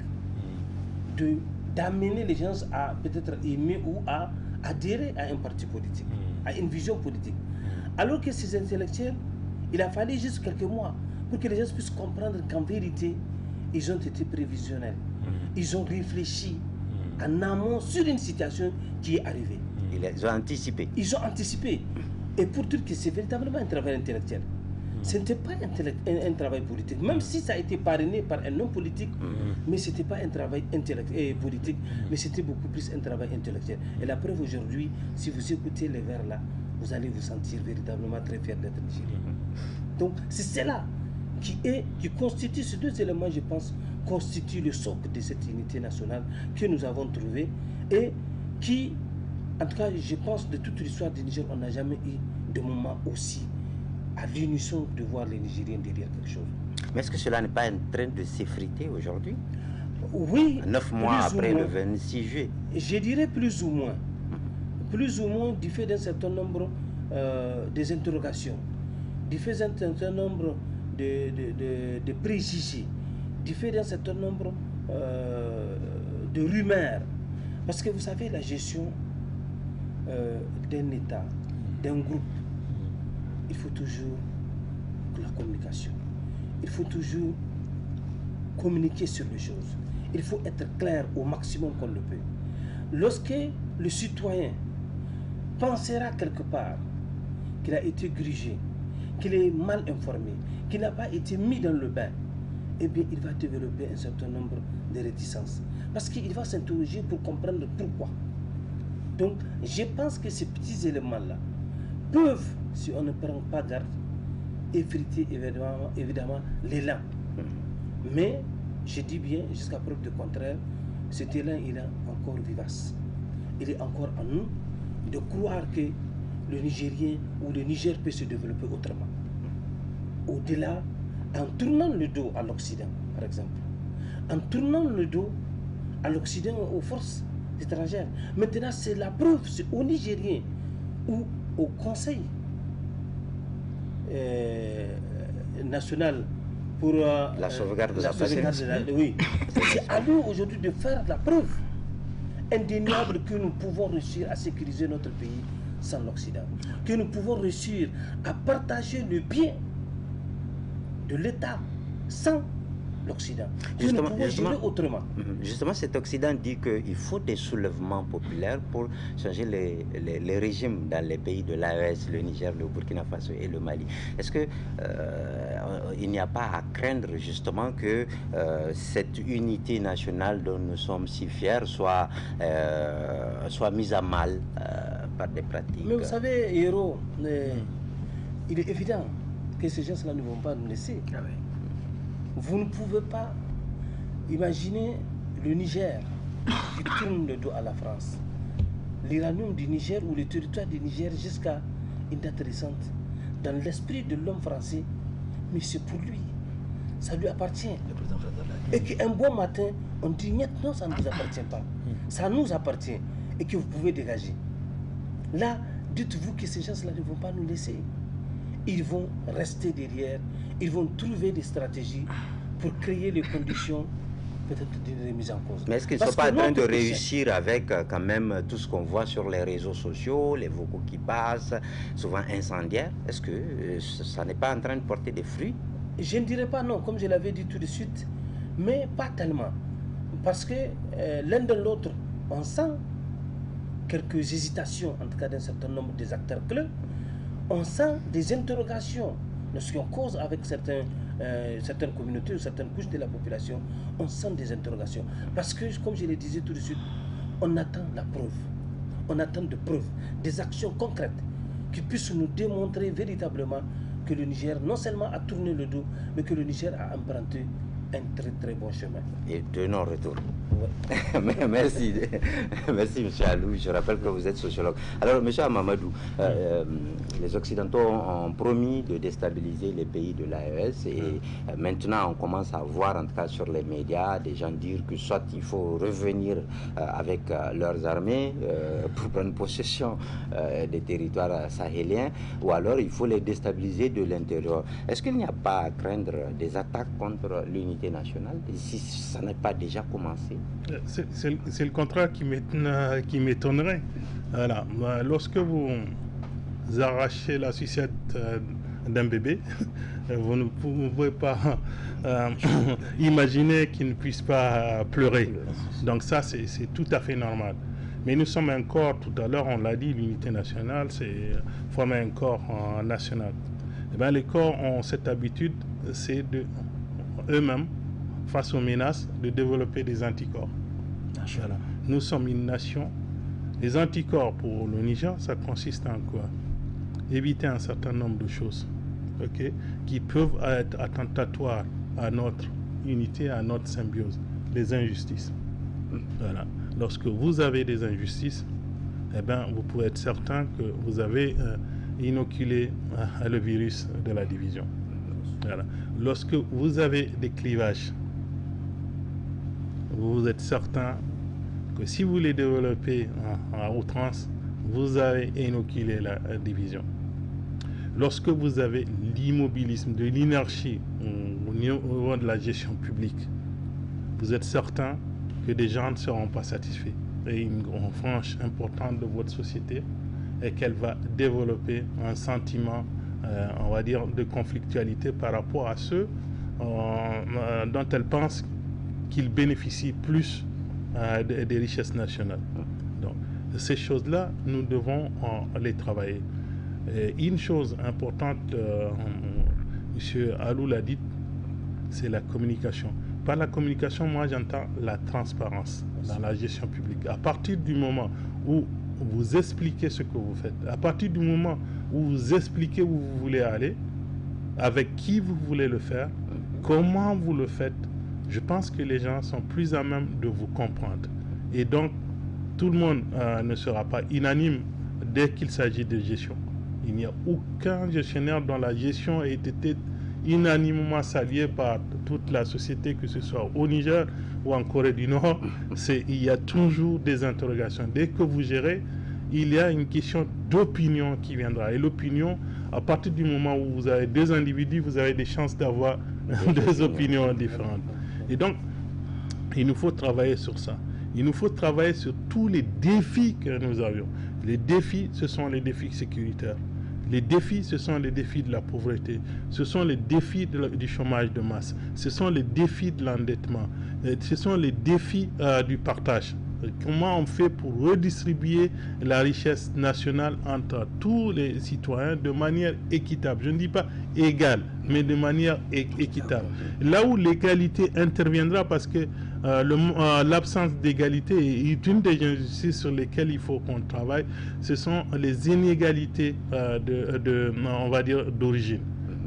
d'amener les gens à peut-être aimer ou à adhérer à un parti politique, à une vision politique. Alors que ces intellectuels, il a fallu juste quelques mois pour que les gens puissent comprendre qu'en vérité, ils ont été prévisionnels. Ils ont réfléchi en amont sur une situation qui est arrivée. Ils ont anticipé. Ils ont anticipé. Et pour dire que c'est véritablement un travail intellectuel. Ce n'était pas un travail politique, même si ça a été parrainé par un homme politique, mais ce n'était pas un travail politique, mais c'était beaucoup plus un travail intellectuel. Et la preuve aujourd'hui, si vous écoutez les vers là, vous allez vous sentir véritablement très fier d'être nigérien. Donc c'est cela qui constitue, ces deux éléments, je pense, constituent le socle de cette unité nationale que nous avons trouvée et qui, en tout cas, je pense, de toute l'histoire du Niger, on n'a jamais eu de moment aussi à l'unisson de voir les Nigériens derrière quelque chose. Mais est-ce que cela n'est pas en train de s'effriter aujourd'hui? Oui. 9 mois après le 26 juillet. Je dirais plus ou moins. Plus ou moins du fait d'un certain nombre des interrogations, du fait d'un certain nombre de préjugés, du fait d'un certain nombre de rumeurs. Parce que vous savez, la gestion d'un État, d'un groupe, il faut toujours de la communication. Il faut toujours communiquer sur les choses. Il faut être clair au maximum qu'on le peut. Lorsque le citoyen pensera quelque part qu'il a été grigé, qu'il est mal informé, qu'il n'a pas été mis dans le bain, eh bien, il va développer un certain nombre de réticences. Parce qu'il va s'interroger pour comprendre pourquoi. Donc, je pense que ces petits éléments-là peuvent, si on ne prend pas garde, effriter évidemment l'élan. Mais, je dis bien, jusqu'à preuve du contraire, cet élan, il est encore vivace. Il est encore en nous de croire que le Nigérien ou le Niger peut se développer autrement. Au-delà, en tournant le dos à l'Occident, par exemple, en tournant le dos à l'Occident, aux forces étrangères. Maintenant, c'est la preuve, c'est aux Nigériens ou au Conseil national pour la sauvegarde de la patrie. Oui, c'est à nous aujourd'hui de faire la preuve indéniable que nous pouvons réussir à sécuriser notre pays sans l'Occident, que nous pouvons réussir à partager le bien de l'État sans l'Occident, que nous pouvons gérer autrement. Justement, cet Occident dit qu'il faut des soulèvements populaires pour changer les régimes dans les pays de l'AES, le Niger, le Burkina Faso et le Mali. Est-ce que il n'y a pas à craindre justement que cette unité nationale dont nous sommes si fiers soit mise à mal par des pratiques? Mais vous savez, Héros, il est évident que ces gens-là ne vont pas nous laisser. Ah oui. Vous ne pouvez pas imaginer le Niger qui tourne le dos à la France, l'uranium du Niger ou le territoire du Niger jusqu'à une date récente, dans l'esprit de l'homme français, mais c'est pour lui, ça lui appartient. Et qu'un bon matin, on dit non, ça ne vous appartient pas, ça nous appartient et que vous pouvez dégager. Là, dites-vous que ces gens-là ne vont pas nous laisser. Ils vont rester derrière, ils vont trouver des stratégies pour créer les conditions peut-être d'une remise en cause. Mais est-ce qu'ils ne sont pas en train de réussir avec quand même tout ce qu'on voit sur les réseaux sociaux, les vocaux qui passent, souvent incendiaires? Est-ce que ça n'est pas en train de porter des fruits? Je ne dirais pas non, comme je l'avais dit tout de suite, mais pas tellement. Parce que l'un de l'autre, on sent quelques hésitations, en tout cas d'un certain nombre des acteurs clés. On sent des interrogations. Lorsqu'on cause avec certaines communautés ou certaines couches de la population, on sent des interrogations. Parce que, comme je le disais tout de suite, on attend la preuve. On attend des preuves, des actions concrètes qui puissent nous démontrer véritablement que le Niger non seulement a tourné le dos, mais que le Niger a emprunté un très très bon chemin. Et de non-retour. Ouais. Merci. Merci M. Alou. Je rappelle que vous êtes sociologue. Alors M. Amamadou, les Occidentaux ont promis de déstabiliser les pays de l'AES et maintenant on commence à voir en tout cas sur les médias des gens dire que soit il faut revenir avec leurs armées pour prendre possession des territoires sahéliens ou alors il faut les déstabiliser de l'intérieur. Est-ce qu'il n'y a pas à craindre des attaques contre l'unité nationale si ça n'a pas déjà commencé? C'est le contraire qui m'étonnerait. Voilà. Lorsque vous arrachez la sucette d'un bébé, vous ne pouvez pas imaginer qu'il ne puisse pas pleurer. Donc ça, c'est tout à fait normal. Mais nous sommes un corps, tout à l'heure on l'a dit, l'unité nationale, c'est former un corps national. Et bien, les corps ont cette habitude, c'est de eux-mêmes, face aux menaces, de développer des anticorps. Voilà. Nous sommes une nation. Les anticorps pour le Niger, ça consiste en quoi? Éviter un certain nombre de choses, okay, qui peuvent être attentatoires à notre unité, à notre symbiose. Les injustices. Voilà. Lorsque vous avez des injustices, eh ben, vous pouvez être certain que vous avez inoculé le virus de la division. Voilà. Lorsque vous avez des clivages, vous êtes certain que si vous les développez à outrance, vous avez inoculé la division. Lorsque vous avez l'immobilisme, de l'inertie au niveau de la gestion publique, vous êtes certain que des gens ne seront pas satisfaits. Et une frange importante de votre société est qu'elle va développer un sentiment, on va dire, de conflictualité par rapport à ceux dont elle pense qu'ils bénéficient plus des richesses nationales. Donc, ces choses-là, nous devons les travailler. Et une chose importante, M. Alou l'a dit, c'est la communication. Par la communication, moi j'entends la transparence dans la gestion publique. À partir du moment où vous expliquez ce que vous faites, à partir du moment où vous expliquez où vous voulez aller, avec qui vous voulez le faire, comment vous le faites, je pense que les gens sont plus à même de vous comprendre. Et donc, tout le monde ne sera pas unanime dès qu'il s'agit de gestion. Il n'y a aucun gestionnaire dont la gestion ait été unanimement saluée par toute la société, que ce soit au Niger ou en Corée du Nord. Il y a toujours des interrogations. Dès que vous gérez, il y a une question d'opinion qui viendra. Et l'opinion, à partir du moment où vous avez deux individus, vous avez des chances d'avoir deux opinions différentes. Et donc, il nous faut travailler sur ça. Il nous faut travailler sur tous les défis que nous avions. Les défis, ce sont les défis sécuritaires. Les défis, ce sont les défis de la pauvreté. Ce sont les défis du chômage de masse. Ce sont les défis de l'endettement. Ce sont les défis du partage. Comment on fait pour redistribuer la richesse nationale entre tous les citoyens de manière équitable. Je ne dis pas égale, mais de manière équitable. Là où l'égalité interviendra, parce que l'absence d'égalité est une des injustices sur lesquelles il faut qu'on travaille, ce sont les inégalités on va dire, d'origine.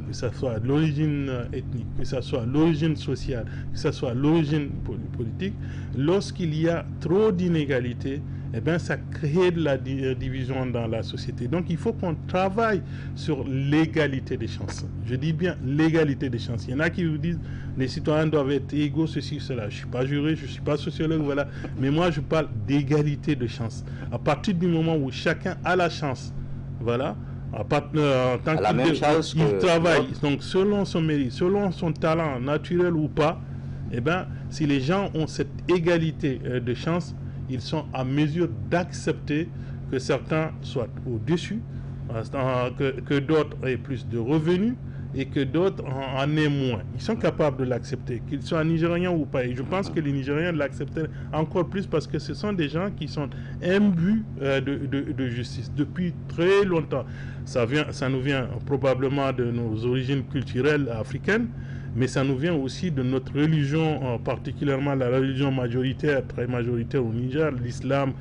Que ce soit l'origine ethnique, que ce soit l'origine sociale, que ce soit l'origine politique. Lorsqu'il y a trop d'inégalités, eh bien, ça crée de la division dans la société. Donc, il faut qu'on travaille sur l'égalité des chances. Je dis bien l'égalité des chances. Il y en a qui vous disent les citoyens doivent être égaux, ceci, cela. Je ne suis pas juriste, je ne suis pas sociologue, voilà. Mais moi, je parle d'égalité de chances. À partir du moment où chacun a la chance, voilà, en tant qu'il travaille, donc selon son mérite, selon son talent naturel ou pas, eh ben, si les gens ont cette égalité de chance, ils sont à mesure d'accepter que certains soient au-dessus, que d'autres aient plus de revenus et que d'autres en aient moins. Ils sont capables de l'accepter, qu'ils soient nigériens ou pas. Et je pense que les Nigériens l'accepteraient encore plus parce que ce sont des gens qui sont imbus de justice depuis très longtemps. Ça nous vient probablement de nos origines culturelles africaines, mais ça nous vient aussi de notre religion, particulièrement la religion majoritaire, très majoritaire au Niger, l'islam,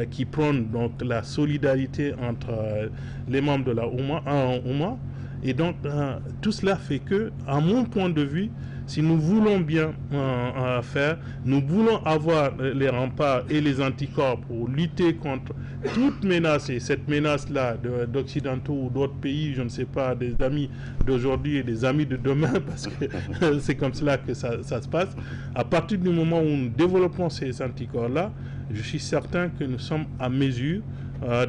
qui prône donc la solidarité entre les membres de la Oumma. Et donc, tout cela fait que, à mon point de vue, si nous voulons bien faire, nous voulons avoir les remparts et les anticorps pour lutter contre toute menace, et cette menace-là d'occidentaux ou d'autres pays, je ne sais pas, des amis d'aujourd'hui et des amis de demain, parce que c'est comme cela que ça se passe. À partir du moment où nous développons ces anticorps-là, je suis certain que nous sommes à mesure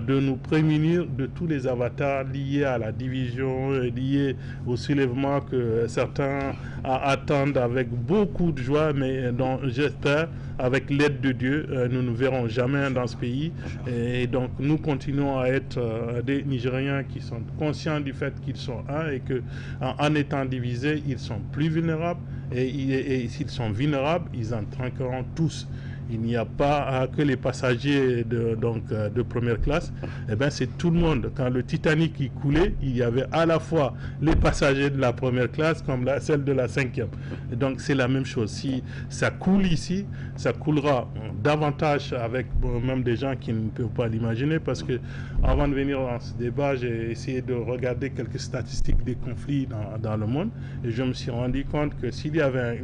de nous prémunir de tous les avatars liés à la division, liés au soulèvement que certains attendent avec beaucoup de joie, mais dont j'espère, avec l'aide de Dieu, nous ne verrons jamais dans ce pays. Et donc nous continuons à être des Nigériens qui sont conscients du fait qu'ils sont un et que en étant divisés, ils sont plus vulnérables et s'ils sont vulnérables, ils en trinqueront tous. Il n'y a pas que les passagers de première classe. Eh bien, c'est tout le monde. Quand le Titanic y coulait, il y avait à la fois les passagers de la première classe comme celle de la 5e. Et donc, c'est la même chose. Si ça coule ici, ça coulera davantage avec même des gens qui ne peuvent pas l'imaginer, parce que avant de venir dans ce débat, j'ai essayé de regarder quelques statistiques des conflits dans le monde, et je me suis rendu compte que s'il y avait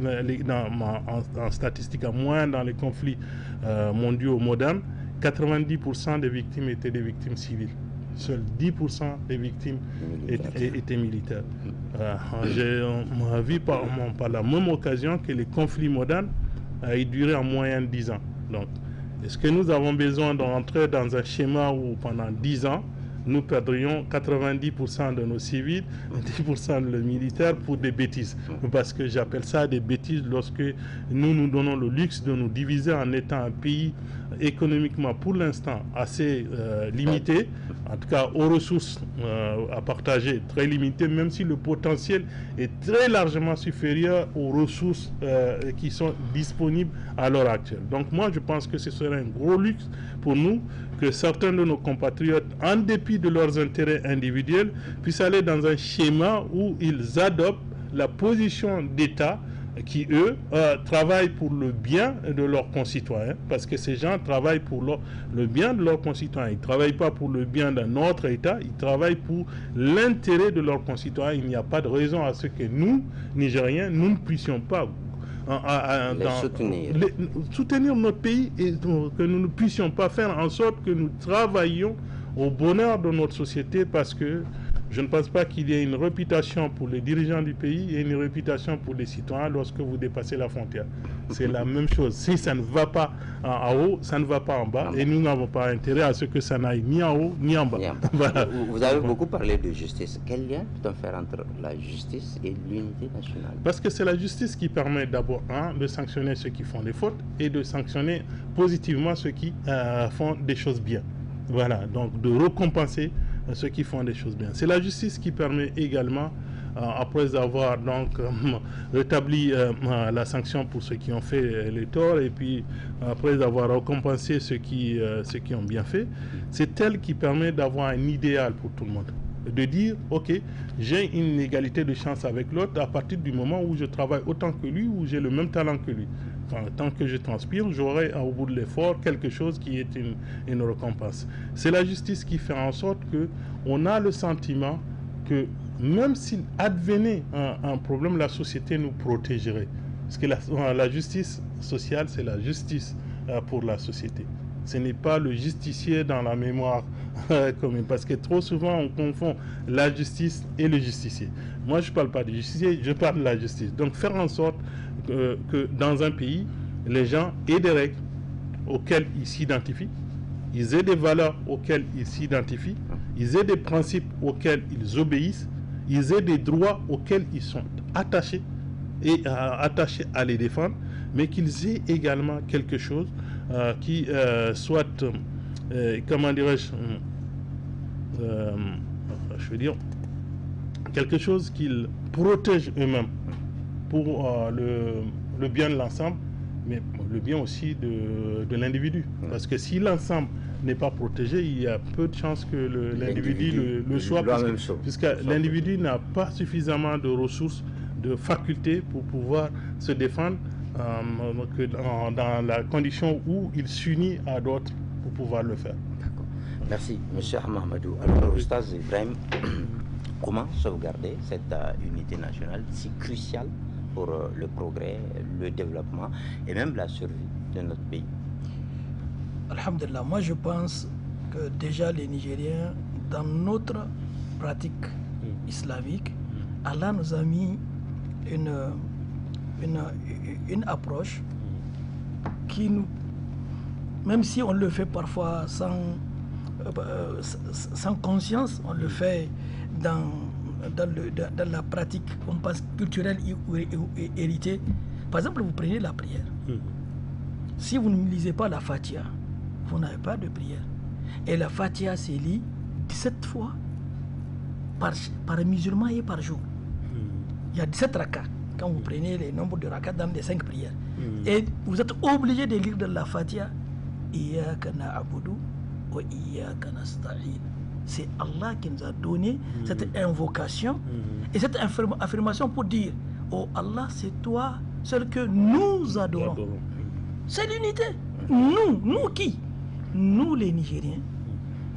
en statistique à moins dans les conflits mondiaux modernes, 90% des victimes étaient des victimes civiles. Seuls 10% des victimes étaient militaires. J'ai vu par la même occasion que les conflits modernes ils duraient en moyenne 10 ans. Donc, est-ce que nous avons besoin d'entrer dans un schéma où pendant 10 ans, nous perdrions 90% de nos civils, 10% de nos militaires pour des bêtises? Parce que j'appelle ça des bêtises lorsque nous nous donnons le luxe de nous diviser en étant un pays économiquement pour l'instant assez limité, en tout cas aux ressources à partager très limitées, même si le potentiel est très largement supérieur aux ressources qui sont disponibles à l'heure actuelle. Donc moi je pense que ce serait un gros luxe pour nous que certains de nos compatriotes, en dépit de leurs intérêts individuels, puissent aller dans un schéma où ils adoptent la position d'État qui, eux, travaillent pour le bien de leurs concitoyens, parce que ces gens travaillent pour le bien de leurs concitoyens. Ils ne travaillent pas pour le bien d'un autre État, ils travaillent pour l'intérêt de leurs concitoyens. Il n'y a pas de raison à ce que nous, Nigériens, nous ne puissions pas soutenir notre pays, et que nous ne puissions pas faire en sorte que nous travaillions au bonheur de notre société, parce que je ne pense pas qu'il y ait une réputation pour les dirigeants du pays et une réputation pour les citoyens lorsque vous dépassez la frontière. c'est la même chose. Si ça ne va pas en haut, ça ne va pas en bas. Et nous n'avons pas intérêt à ce que ça n'aille ni en haut ni en bas. Voilà. Vous avez beaucoup parlé de justice. Quel lien peut-on faire entre la justice et l'unité nationale? Parce que c'est la justice qui permet d'abord, de sanctionner ceux qui font des fautes et de sanctionner positivement ceux qui font des choses bien. Voilà, donc de récompenser ceux qui font des choses bien. C'est la justice qui permet également, après avoir donc rétabli la sanction pour ceux qui ont fait les torts et puis après avoir récompensé ceux qui ont bien fait, c'est elle qui permet d'avoir un idéal pour tout le monde. De dire, ok, j'ai une égalité de chance avec l'autre à partir du moment où je travaille autant que lui, ou j'ai le même talent que lui. Enfin, tant que je transpire, j'aurai au bout de l'effort quelque chose qui est une récompense. C'est la justice qui fait en sorte qu'on a le sentiment que même s'il advenait un problème, la société nous protégerait. Parce que la justice sociale, c'est la justice pour la société. Ce n'est pas le justicier dans la mémoire commune. Parce que trop souvent, on confond la justice et le justicier. Moi, je ne parle pas du justicier, je parle de la justice. Donc, faire en sorte que dans un pays, les gens aient des règles auxquelles ils s'identifient, ils aient des valeurs auxquelles ils s'identifient, ils aient des principes auxquels ils obéissent, ils aient des droits auxquels ils sont attachés et attachés à les défendre, mais qu'ils aient également quelque chose qui soit, comment dirais-je, je veux dire, quelque chose qu'ils protègent eux-mêmes pour le bien de l'ensemble, mais le bien aussi de l'individu. Parce que si l'ensemble n'est pas protégé, il y a peu de chances que l'individu le soit, puisque l'individu n'a pas suffisamment de ressources, de facultés pour pouvoir se défendre dans la condition où il s'unit à d'autres pour pouvoir le faire. D'accord. Merci, M. Ahmadou. Alors, Oustaz Ibrahim, comment sauvegarder cette unité nationale si cruciale pour le progrès, le développement et même la survie de notre pays? Alhamdulillah, moi je pense que déjà les Nigériens, dans notre pratique islamique, Allah nous a mis une approche qui nous, même si on le fait parfois sans conscience, on le fait dans la pratique, on pense culturelle ou héritée. Par exemple, vous prenez la prière. Si vous ne lisez pas la Fatiha, vous n'avez pas de prière. Et la Fatiha se lit 17 fois par musulman et par jour. Il y a 17 rakats quand vous prenez les nombres de rakats dans les 5 prières. Et vous êtes obligé de lire de la Fatiha. Iyyaka na'budu wa iyyaka nasta'in. C'est Allah qui nous a donné cette invocation et cette affirmation pour dire, oh Allah, c'est toi seul que nous adorons. C'est l'unité. Nous qui? Nous les Nigériens,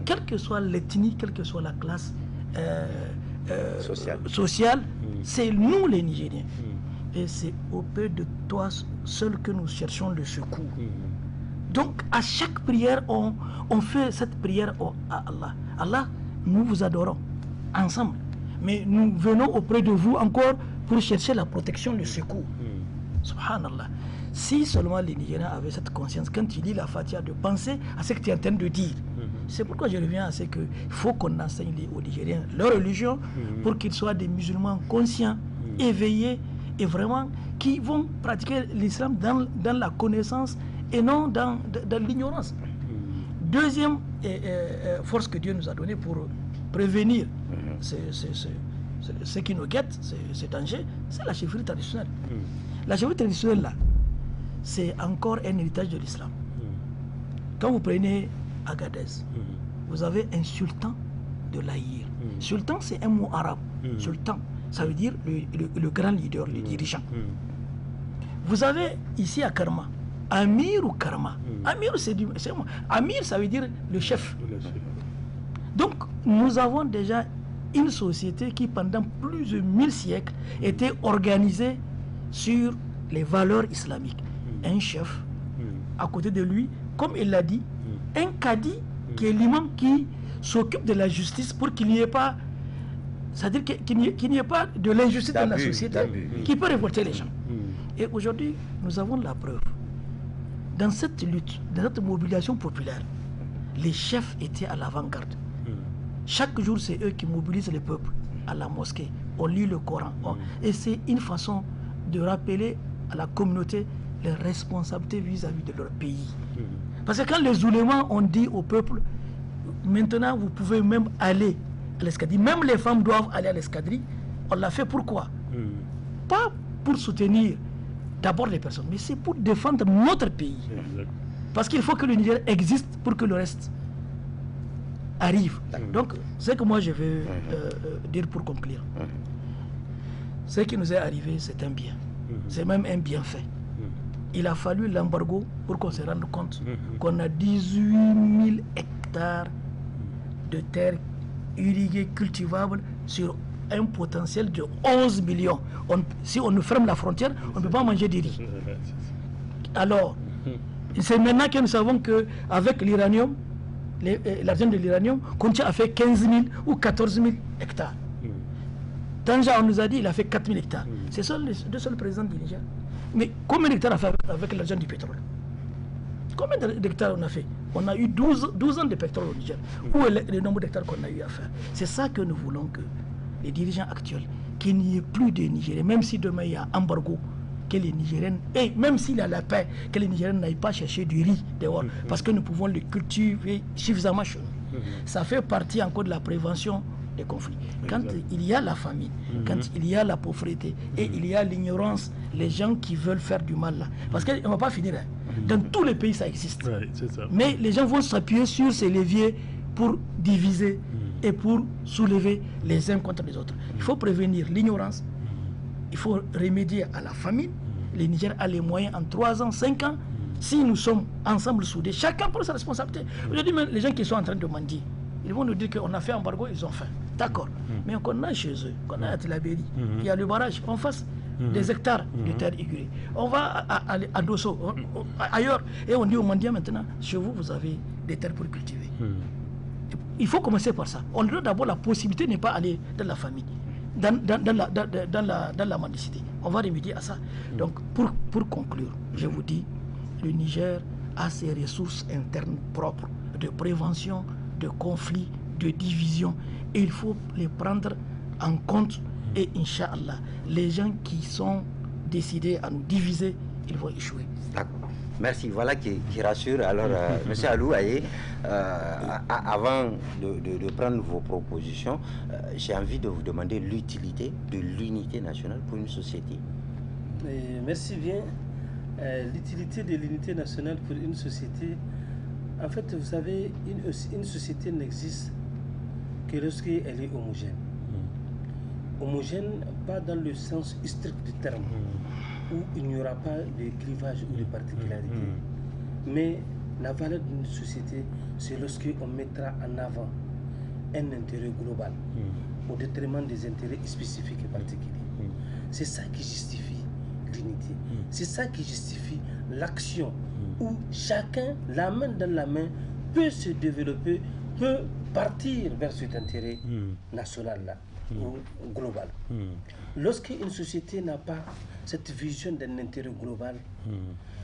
quelle que soit l'ethnie, quelle que soit la classe sociale, c'est nous les Nigériens. Et c'est auprès de toi seul que nous cherchons le secours. Donc à chaque prière, on fait cette prière à Allah. Allah, nous vous adorons ensemble. Mais nous venons auprès de vous encore pour chercher la protection, le secours. Subhanallah. Si seulement les Nigériens avaient cette conscience, quand tu lis la Fatiha, de penser à ce que tu es en train de dire. C'est pourquoi je reviens à ce qu'il faut qu'on enseigne aux Nigériens leur religion pour qu'ils soient des musulmans conscients, éveillés et vraiment qui vont pratiquer l'islam dans la connaissance et non dans l'ignorance. Deuxième force que Dieu nous a donnée pour prévenir ce qui nous guette, ce danger, c'est la chefferie traditionnelle. La chefferie traditionnelle, là, c'est encore un héritage de l'islam. Quand vous prenez Agadez, vous avez un sultan de l'Aïr. Sultan, c'est un mot arabe. Sultan, ça veut dire le grand leader, le dirigeant. Vous avez ici à Karma, Amir ou Karma. Amir, Amir, ça veut dire le chef. Donc, nous avons déjà une société qui, pendant plus de 1000 siècles, était organisée sur les valeurs islamiques. Un chef, à côté de lui, comme il l'a dit, un cadi qui est l'imam qui s'occupe de la justice pour qu'il n'y ait pas, c'est-à-dire qu'il n'y ait pas de l'injustice dans la société qui peut révolter les gens. Et aujourd'hui, nous avons la preuve. Dans cette lutte, dans cette mobilisation populaire, les chefs étaient à l'avant-garde. Chaque jour, c'est eux qui mobilisent le peuple à la mosquée. On lit le Coran. Et c'est une façon de rappeler à la communauté les responsabilités vis-à-vis de leur pays. Parce que quand les oulémas ont dit au peuple, maintenant vous pouvez même aller à l'escadrille, même les femmes doivent aller à l'escadrille, on l'a fait pourquoi? Pas pour soutenir d'abord les personnes, mais c'est pour défendre notre pays. Parce qu'il faut que le Niger existe pour que le reste arrive. Donc, ce que moi je veux dire pour conclure, ce qui nous est arrivé, c'est un bien. C'est même un bienfait. Il a fallu l'embargo pour qu'on se rende compte qu'on a 18 000 hectares de terres irriguées, cultivables, sur un potentiel de 11 millions. Si on nous ferme la frontière, on ne peut pas manger du riz. Alors, c'est maintenant que nous savons qu'avec l'uranium, l'argent de l'uranium, Kountia a fait 15 000 ou 14 000 hectares. Tanja, on nous a dit, il a fait 4 000 hectares. C'est les deux seuls présidents du Niger. Mais combien d'hectares on a fait avec l'argent du pétrole? Combien d'hectares on a fait? On a eu 12 ans de pétrole au Niger. Où est le nombre d'hectares qu'on a eu à faire? C'est ça que nous voulons, que les dirigeants actuels, qu'il n'y ait plus de Nigériens, même si demain il y a embargo, que les Nigériens, et même s'il y a la paix, que les Nigériens n'aillent pas chercher du riz dehors, parce que nous pouvons le cultiver suffisamment chez nous. Ça fait partie encore de la prévention des conflits. Quand il y a la famine, quand il y a la pauvreté et il y a l'ignorance, les gens qui veulent faire du mal là, parce qu'on ne va pas finir, dans tous les pays ça existe, mais les gens vont s'appuyer sur ces leviers pour diviser et pour soulever les uns contre les autres. Il faut prévenir l'ignorance, il faut remédier à la famine. Le Niger a les moyens en 3 ans, 5 ans, si nous sommes ensemble soudés, chacun prend sa responsabilité. Aujourd'hui, les gens qui sont en train de mendier, ils vont nous dire qu'on a fait embargo, ils ont faim. D'accord. Mais qu'on a chez eux, qu'on a à Tilaberi, il y a le barrage, on fasse des hectares de terre irriguée. On va à Dosso, ailleurs, et on dit aux mendiants maintenant, chez vous, vous avez des terres pour cultiver. Il faut commencer par ça. On donne d'abord la possibilité de ne pas aller dans la famille, dans la mendicité. On va remédier à ça. Donc, pour conclure, je vous dis, le Niger a ses ressources internes propres de prévention, de conflits, de division. Et il faut les prendre en compte. Et Inch'Allah, les gens qui sont décidés à nous diviser, ils vont échouer. D'accord. Merci. Voilà qui rassure. Alors, M. Alou Aye, avant de prendre vos propositions, j'ai envie de vous demander l'utilité de l'unité nationale pour une société. Merci bien. L'utilité de l'unité nationale pour une société, en fait, vous savez, une société n'existe que lorsqu'elle est homogène. Homogène, pas dans le sens strict du terme, où il n'y aura pas de clivage ou de particularité. Mais la valeur d'une société, c'est lorsqu'on mettra en avant un intérêt global au détriment des intérêts spécifiques et particuliers. C'est ça qui justifie l'unité. C'est ça qui justifie l'action où chacun, la main dans la main, peut se développer, peut partir vers cet intérêt national-là ou global. Lorsqu'une société n'a pas cette vision d'un intérêt global,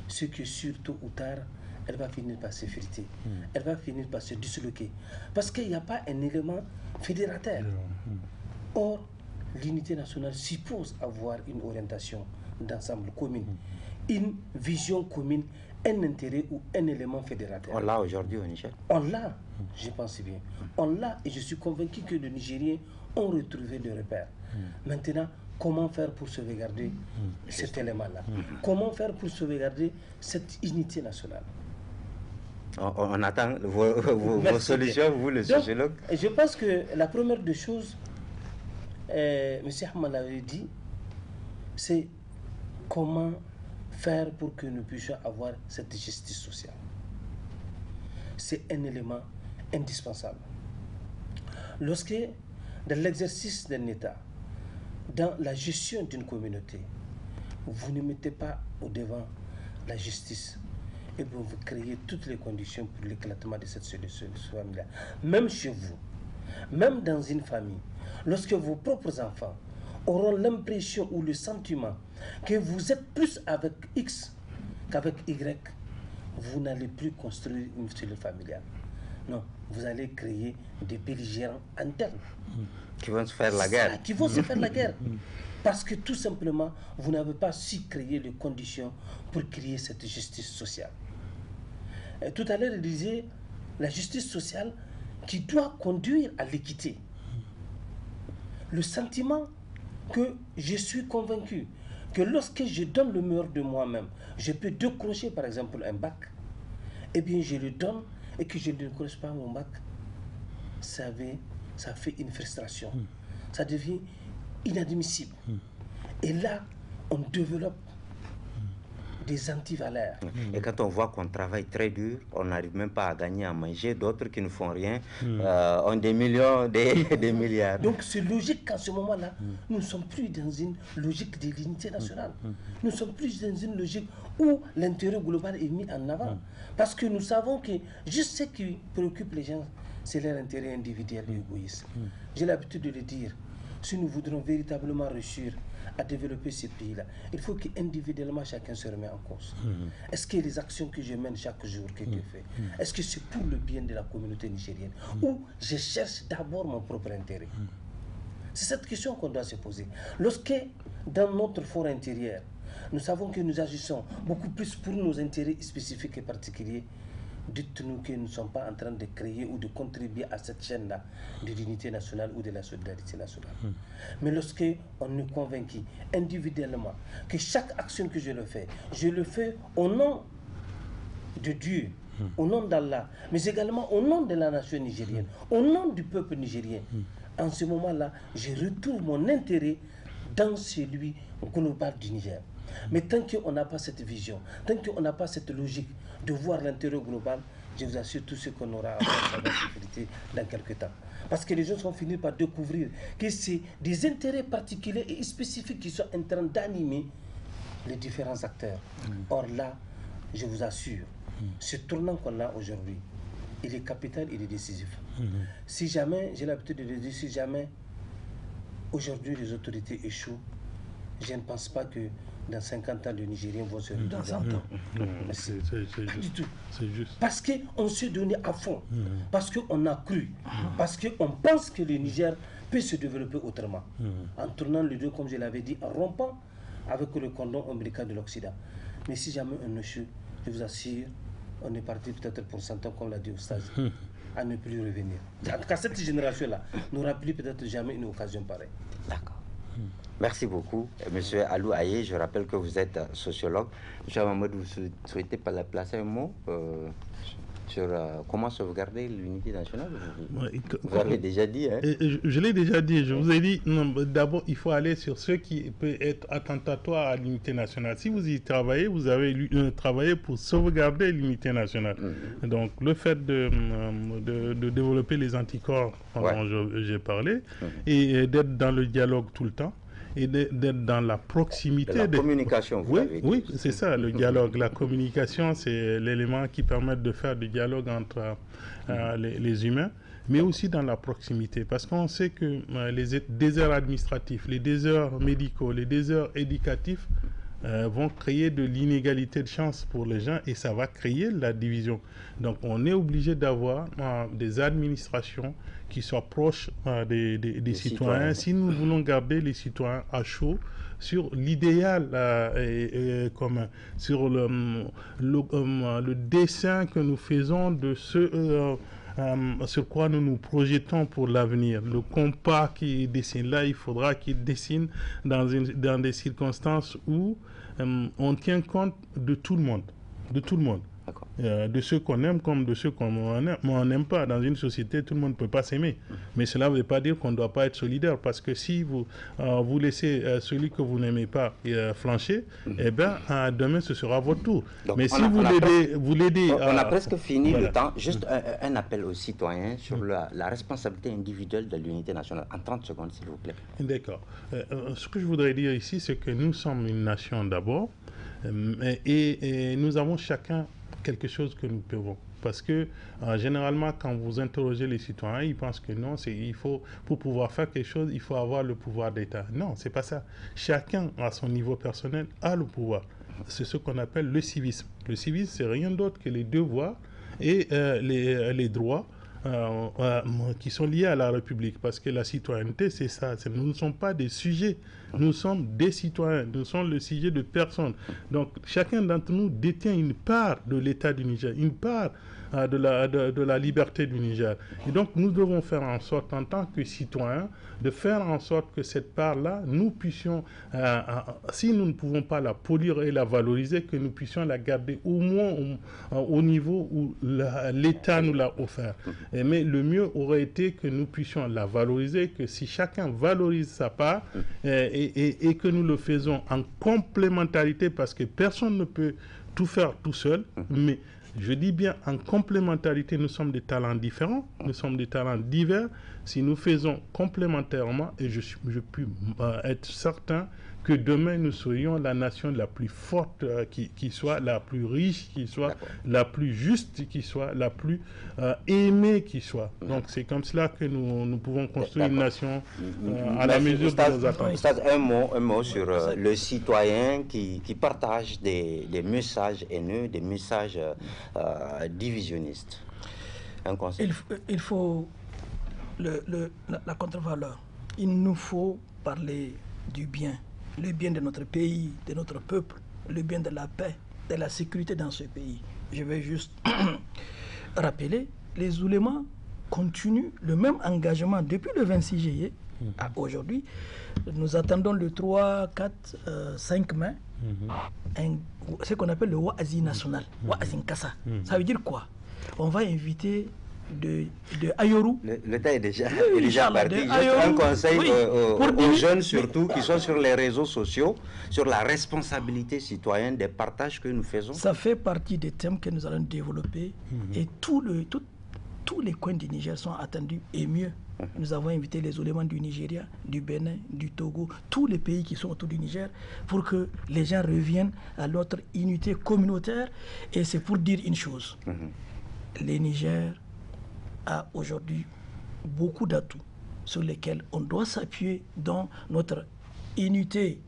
ce que sur tôt ou tard, elle va finir par s'effriter, elle va finir par se disloquer, parce qu'il n'y a pas un élément fédérateur. Or, l'unité nationale suppose avoir une orientation d'ensemble commune, une vision commune, un intérêt ou un élément fédérateur. On l'a aujourd'hui au Niger. On l'a, je pense bien. On l'a et je suis convaincu que les Nigériens ont retrouvé le repère. Maintenant, comment faire pour sauvegarder cet élément-là? Comment faire pour sauvegarder cette unité nationale? On attend vos solutions, vous, le sociologue. Je pense que la première des choses, M. Ahmad l'avait dit, c'est comment faire pour que nous puissions avoir cette justice sociale. C'est un élément indispensable. Lorsque, dans l'exercice d'un État, dans la gestion d'une communauté, vous ne mettez pas au devant la justice, et bien vous créez toutes les conditions pour l'éclatement de cette solution familiale. Même chez vous, même dans une famille, lorsque vos propres enfants auront l'impression ou le sentiment que vous êtes plus avec X qu'avec Y, vous n'allez plus construire une cellule familiale. Non, vous allez créer des belligérants internes. Qui vont se faire la guerre. Qui vont se faire la guerre. Parce que tout simplement, vous n'avez pas su créer les conditions pour créer cette justice sociale. Et tout à l'heure, il disait la justice sociale qui doit conduire à l'équité. Le sentiment que je suis convaincu que lorsque je donne le meilleur de moi-même, je peux décrocher par exemple un bac, eh bien je le donne et que je ne décroche pas mon bac, ça fait une frustration. Ça devient inadmissible. Et là, on développe des antivaleurs. Et quand on voit qu'on travaille très dur, on n'arrive même pas à gagner à manger, d'autres qui ne font rien ont des millions, des milliards. Donc c'est logique qu'en ce moment-là, nous ne sommes plus dans une logique de l'unité nationale. Nous ne sommes plus dans une logique où l'intérêt global est mis en avant. Parce que nous savons que juste ce qui préoccupe les gens, c'est leur intérêt individuel et égoïste. J'ai l'habitude de le dire. Si nous voudrons véritablement réussir à développer ces pays-là, il faut qu'individuellement chacun se remette en cause. Est-ce que les actions que je mène chaque jour, que je fais, est-ce que c'est pour le bien de la communauté nigérienne ou je cherche d'abord mon propre intérêt? C'est cette question qu'on doit se poser. Lorsque, dans notre fort intérieur, nous savons que nous agissons beaucoup plus pour nos intérêts spécifiques et particuliers, dites-nous que nous ne sommes pas en train de créer ou de contribuer à cette chaîne-là de l'unité nationale ou de la solidarité nationale. Mais lorsque on est convaincu individuellement que chaque action que je le fais au nom de Dieu, au nom d'Allah, mais également au nom de la nation nigérienne, au nom du peuple nigérien, en ce moment-là, je retrouve mon intérêt dans celui global du Niger. Mais tant qu'on n'a pas cette vision, tant qu'on n'a pas cette logique de voir l'intérêt global, je vous assure tout ce qu'on aura à faire dans la sécurité dans quelques temps. Parce que les gens vont finir par découvrir que c'est des intérêts particuliers et spécifiques qui sont en train d'animer les différents acteurs. Or là, je vous assure, ce tournant qu'on a aujourd'hui, il est capital, il est décisif. Si jamais, j'ai l'habitude de le dire, si jamais aujourd'hui les autorités échouent, je ne pense pas que dans 50 ans, les Nigériens vont se retrouver. C'est juste. C'est juste. Parce qu'on s'est donné à fond, parce qu'on a cru, parce qu'on pense que le Niger peut se développer autrement. En tournant le dos, comme je l'avais dit, en rompant avec le cordon ombilical de l'Occident. Mais si jamais on échoue, je vous assure, on est parti peut-être pour 100 ans, comme l'a dit Oustaz, à ne plus revenir. En tout cas, cette génération-là n'aura plus peut-être jamais une occasion pareille. D'accord. Merci beaucoup, Monsieur Alou Aye. Je rappelle que vous êtes sociologue. Monsieur Mamadou, vous souhaitez placer un mot sur comment sauvegarder l'unité nationale? Vous avez déjà dit. Hein? Je l'ai déjà dit. Je vous ai dit, d'abord, il faut aller sur ce qui peut être attentatoire à l'unité nationale. Si vous y travaillez, vous avez travaillé pour sauvegarder l'unité nationale. Donc, le fait de développer les anticorps dont j'ai parlé et d'être dans le dialogue tout le temps, et d'être dans la proximité. De la communication, vous l'avez dit. Oui, c'est ça, le dialogue. La communication, c'est l'élément qui permet de faire du dialogue entre les humains, mais aussi dans la proximité. Parce qu'on sait que les déserts administratifs, les déserts médicaux, les déserts éducatifs vont créer de l'inégalité de chance pour les gens et ça va créer la division. Donc on est obligé d'avoir des administrations qui soient proches des citoyens. Si nous voulons garder les citoyens à chaud sur l'idéal commun, sur le dessin que nous faisons de ce sur quoi nous nous projetons pour l'avenir. Le compas qui dessine là, il faudra qu'il dessine dans des circonstances où on tient compte de tout le monde. De tout le monde. De ceux qu'on aime comme de ceux qu'on n'aime pas. Dans une société, tout le monde ne peut pas s'aimer. Mais cela ne veut pas dire qu'on ne doit pas être solidaire. Parce que si vous laissez celui que vous n'aimez pas flancher, eh bien, demain, ce sera votre tour. Donc, mais si vous l'aidez... On a presque fini le temps. Juste un appel aux citoyens sur la responsabilité individuelle de l'unité nationale. En 30 secondes, s'il vous plaît. D'accord. Ce que je voudrais dire ici, c'est que nous sommes une nation d'abord. Et nous avons chacun quelque chose que nous pouvons Parce que généralement, quand vous interrogez les citoyens, ils pensent que non, pour pouvoir faire quelque chose, il faut avoir le pouvoir d'État. Non, c'est pas ça. Chacun, à son niveau personnel, a le pouvoir. C'est ce qu'on appelle le civisme. Le civisme, c'est rien d'autre que les devoirs et les droits qui sont liés à la République, parce que la citoyenneté, c'est ça. Nous ne sommes pas des sujets, nous sommes des citoyens, nous sommes le sujet de personnes. Donc, chacun d'entre nous détient une part de l'État du Niger, une part de la liberté du Niger. Et donc, nous devons faire en sorte, en tant que citoyens, de faire en sorte que cette part-là, nous puissions, si nous ne pouvons pas la polir et la valoriser, que nous puissions la garder au moins au niveau où l'État nous l'a offert. Mais le mieux aurait été que nous puissions la valoriser, que si chacun valorise sa part et que nous le faisons en complémentarité, parce que personne ne peut tout faire tout seul, mais je dis bien en complémentarité, nous sommes des talents différents, nous sommes des talents divers. Si nous faisons complémentairement, et je puis être certain que demain nous serions la nation la plus forte qui soit, la plus riche qui soit, la plus juste qui soit, la plus aimée qui soit. Donc c'est comme cela que nous pouvons construire une nation à la mesure de nos attentes. Un mot sur le citoyen qui partage des messages haineux, des messages divisionnistes. Un conseil. Il faut la contre-valeur. Il nous faut parler du bien. Le bien de notre pays, de notre peuple, le bien de la paix, de la sécurité dans ce pays. Je vais juste rappeler, les oulémas continuent le même engagement depuis le 26 juillet à aujourd'hui. Nous attendons le 3, 4, 5 mai, ce qu'on appelle le Wa'azi national, Wa'azi Nkassa. Ça veut dire quoi? On va inviter de Ayoru. Le temps est déjà parti. Juste un conseil aux jeunes surtout qui sont sur les réseaux sociaux, sur la responsabilité citoyenne des partages que nous faisons. Ça fait partie des thèmes que nous allons développer et tous les coins du Niger sont attendus et mieux. Nous avons invité les oulémas du Nigeria, du Bénin, du Togo, tous les pays qui sont autour du Niger pour que les gens reviennent à notre unité communautaire. Et c'est pour dire une chose. Les Niger a aujourd'hui beaucoup d'atouts sur lesquels on doit s'appuyer dans notre unité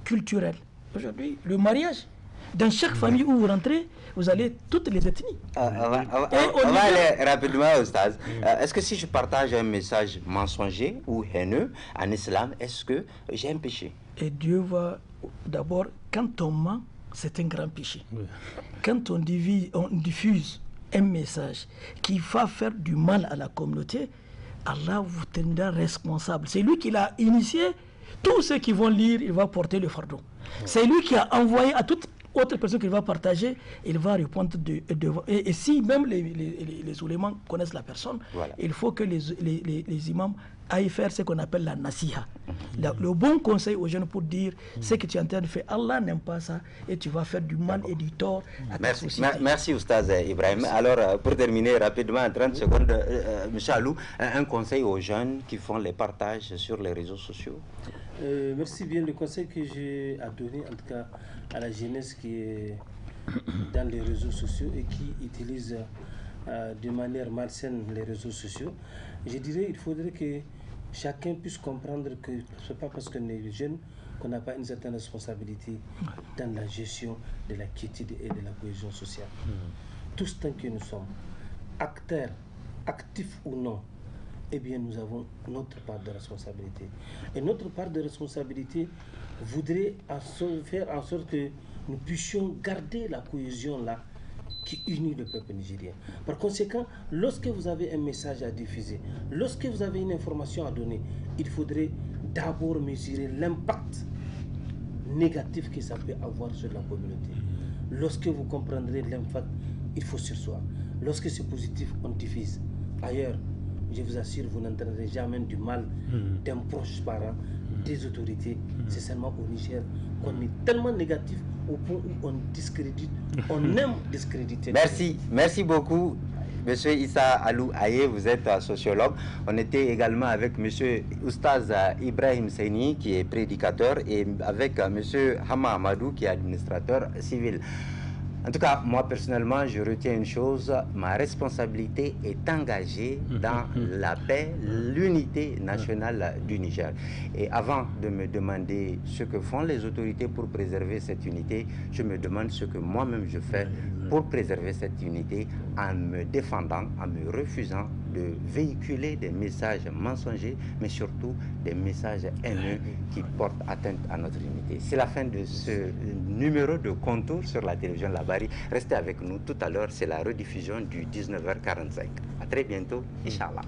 culturelle. Aujourd'hui, le mariage. Dans chaque famille où vous rentrez, vous allez toutes les ethnies. On va aller rapidement au stade. Est-ce que si je partage un message mensonger ou haineux en islam, est-ce que j'ai un péché? Et Dieu va d'abord, quand on ment, c'est un grand péché. Quand on diffuse un message qui va faire du mal à la communauté, Allah vous tiendra responsable. C'est lui qui l'a initié. Tous ceux qui vont lire, il va porter le fardeau. C'est lui qui a envoyé à toute autre personne qu'il va partager, il va répondre et si même les oulémas connaissent la personne, il faut que les imams aillent faire ce qu'on appelle la nasiha. Le bon conseil aux jeunes pour dire ce que tu es en train de faire, Allah n'aime pas ça et tu vas faire du mal et du tort à ta société. Merci Oustaz Ibrahim. Alors pour terminer rapidement en 30 secondes, M. Alou, un conseil aux jeunes qui font les partages sur les réseaux sociaux. Merci bien. Le conseil que j'ai à donner en tout cas à la jeunesse qui est dans les réseaux sociaux et qui utilise de manière malsaine les réseaux sociaux, je dirais qu'il faudrait que chacun puisse comprendre que ce n'est pas parce qu'on est jeune qu'on n'a pas une certaine responsabilité dans la gestion de la quiétude et de la cohésion sociale. Tous tant que nous sommes acteurs, actifs ou non, eh bien nous avons notre part de responsabilité. Et notre part de responsabilité voudrait faire en sorte que nous puissions garder la cohésion là qui unit le peuple nigérien. Par conséquent, lorsque vous avez un message à diffuser, lorsque vous avez une information à donner, il faudrait d'abord mesurer l'impact négatif que ça peut avoir sur la communauté. Lorsque vous comprendrez l'impact, il faut sursoir. Lorsque c'est positif, on diffuse. Ailleurs, je vous assure, vous n'entendrez jamais du mal d'un proche parent, des autorités. C'est seulement au Niger qu'on est tellement négatif au point où on discrédite, on aime discréditer. Merci beaucoup. Monsieur Issa Alou Aye, vous êtes sociologue. On était également avec Monsieur Oustaz Ibrahim Seni, qui est prédicateur, et avec Monsieur Hama Amadou, qui est administrateur civil. En tout cas, moi personnellement, je retiens une chose, ma responsabilité est engagée dans la paix, l'unité nationale du Niger. Et avant de me demander ce que font les autorités pour préserver cette unité, je me demande ce que moi-même je fais pour préserver cette unité en me défendant, en me refusant de véhiculer des messages mensongers, mais surtout des messages haineux qui portent atteinte à notre unité. C'est la fin de ce numéro de Contour sur la télévision Labari. Restez avec nous. Tout à l'heure, c'est la rediffusion du 19h45. À très bientôt, Inch'Allah.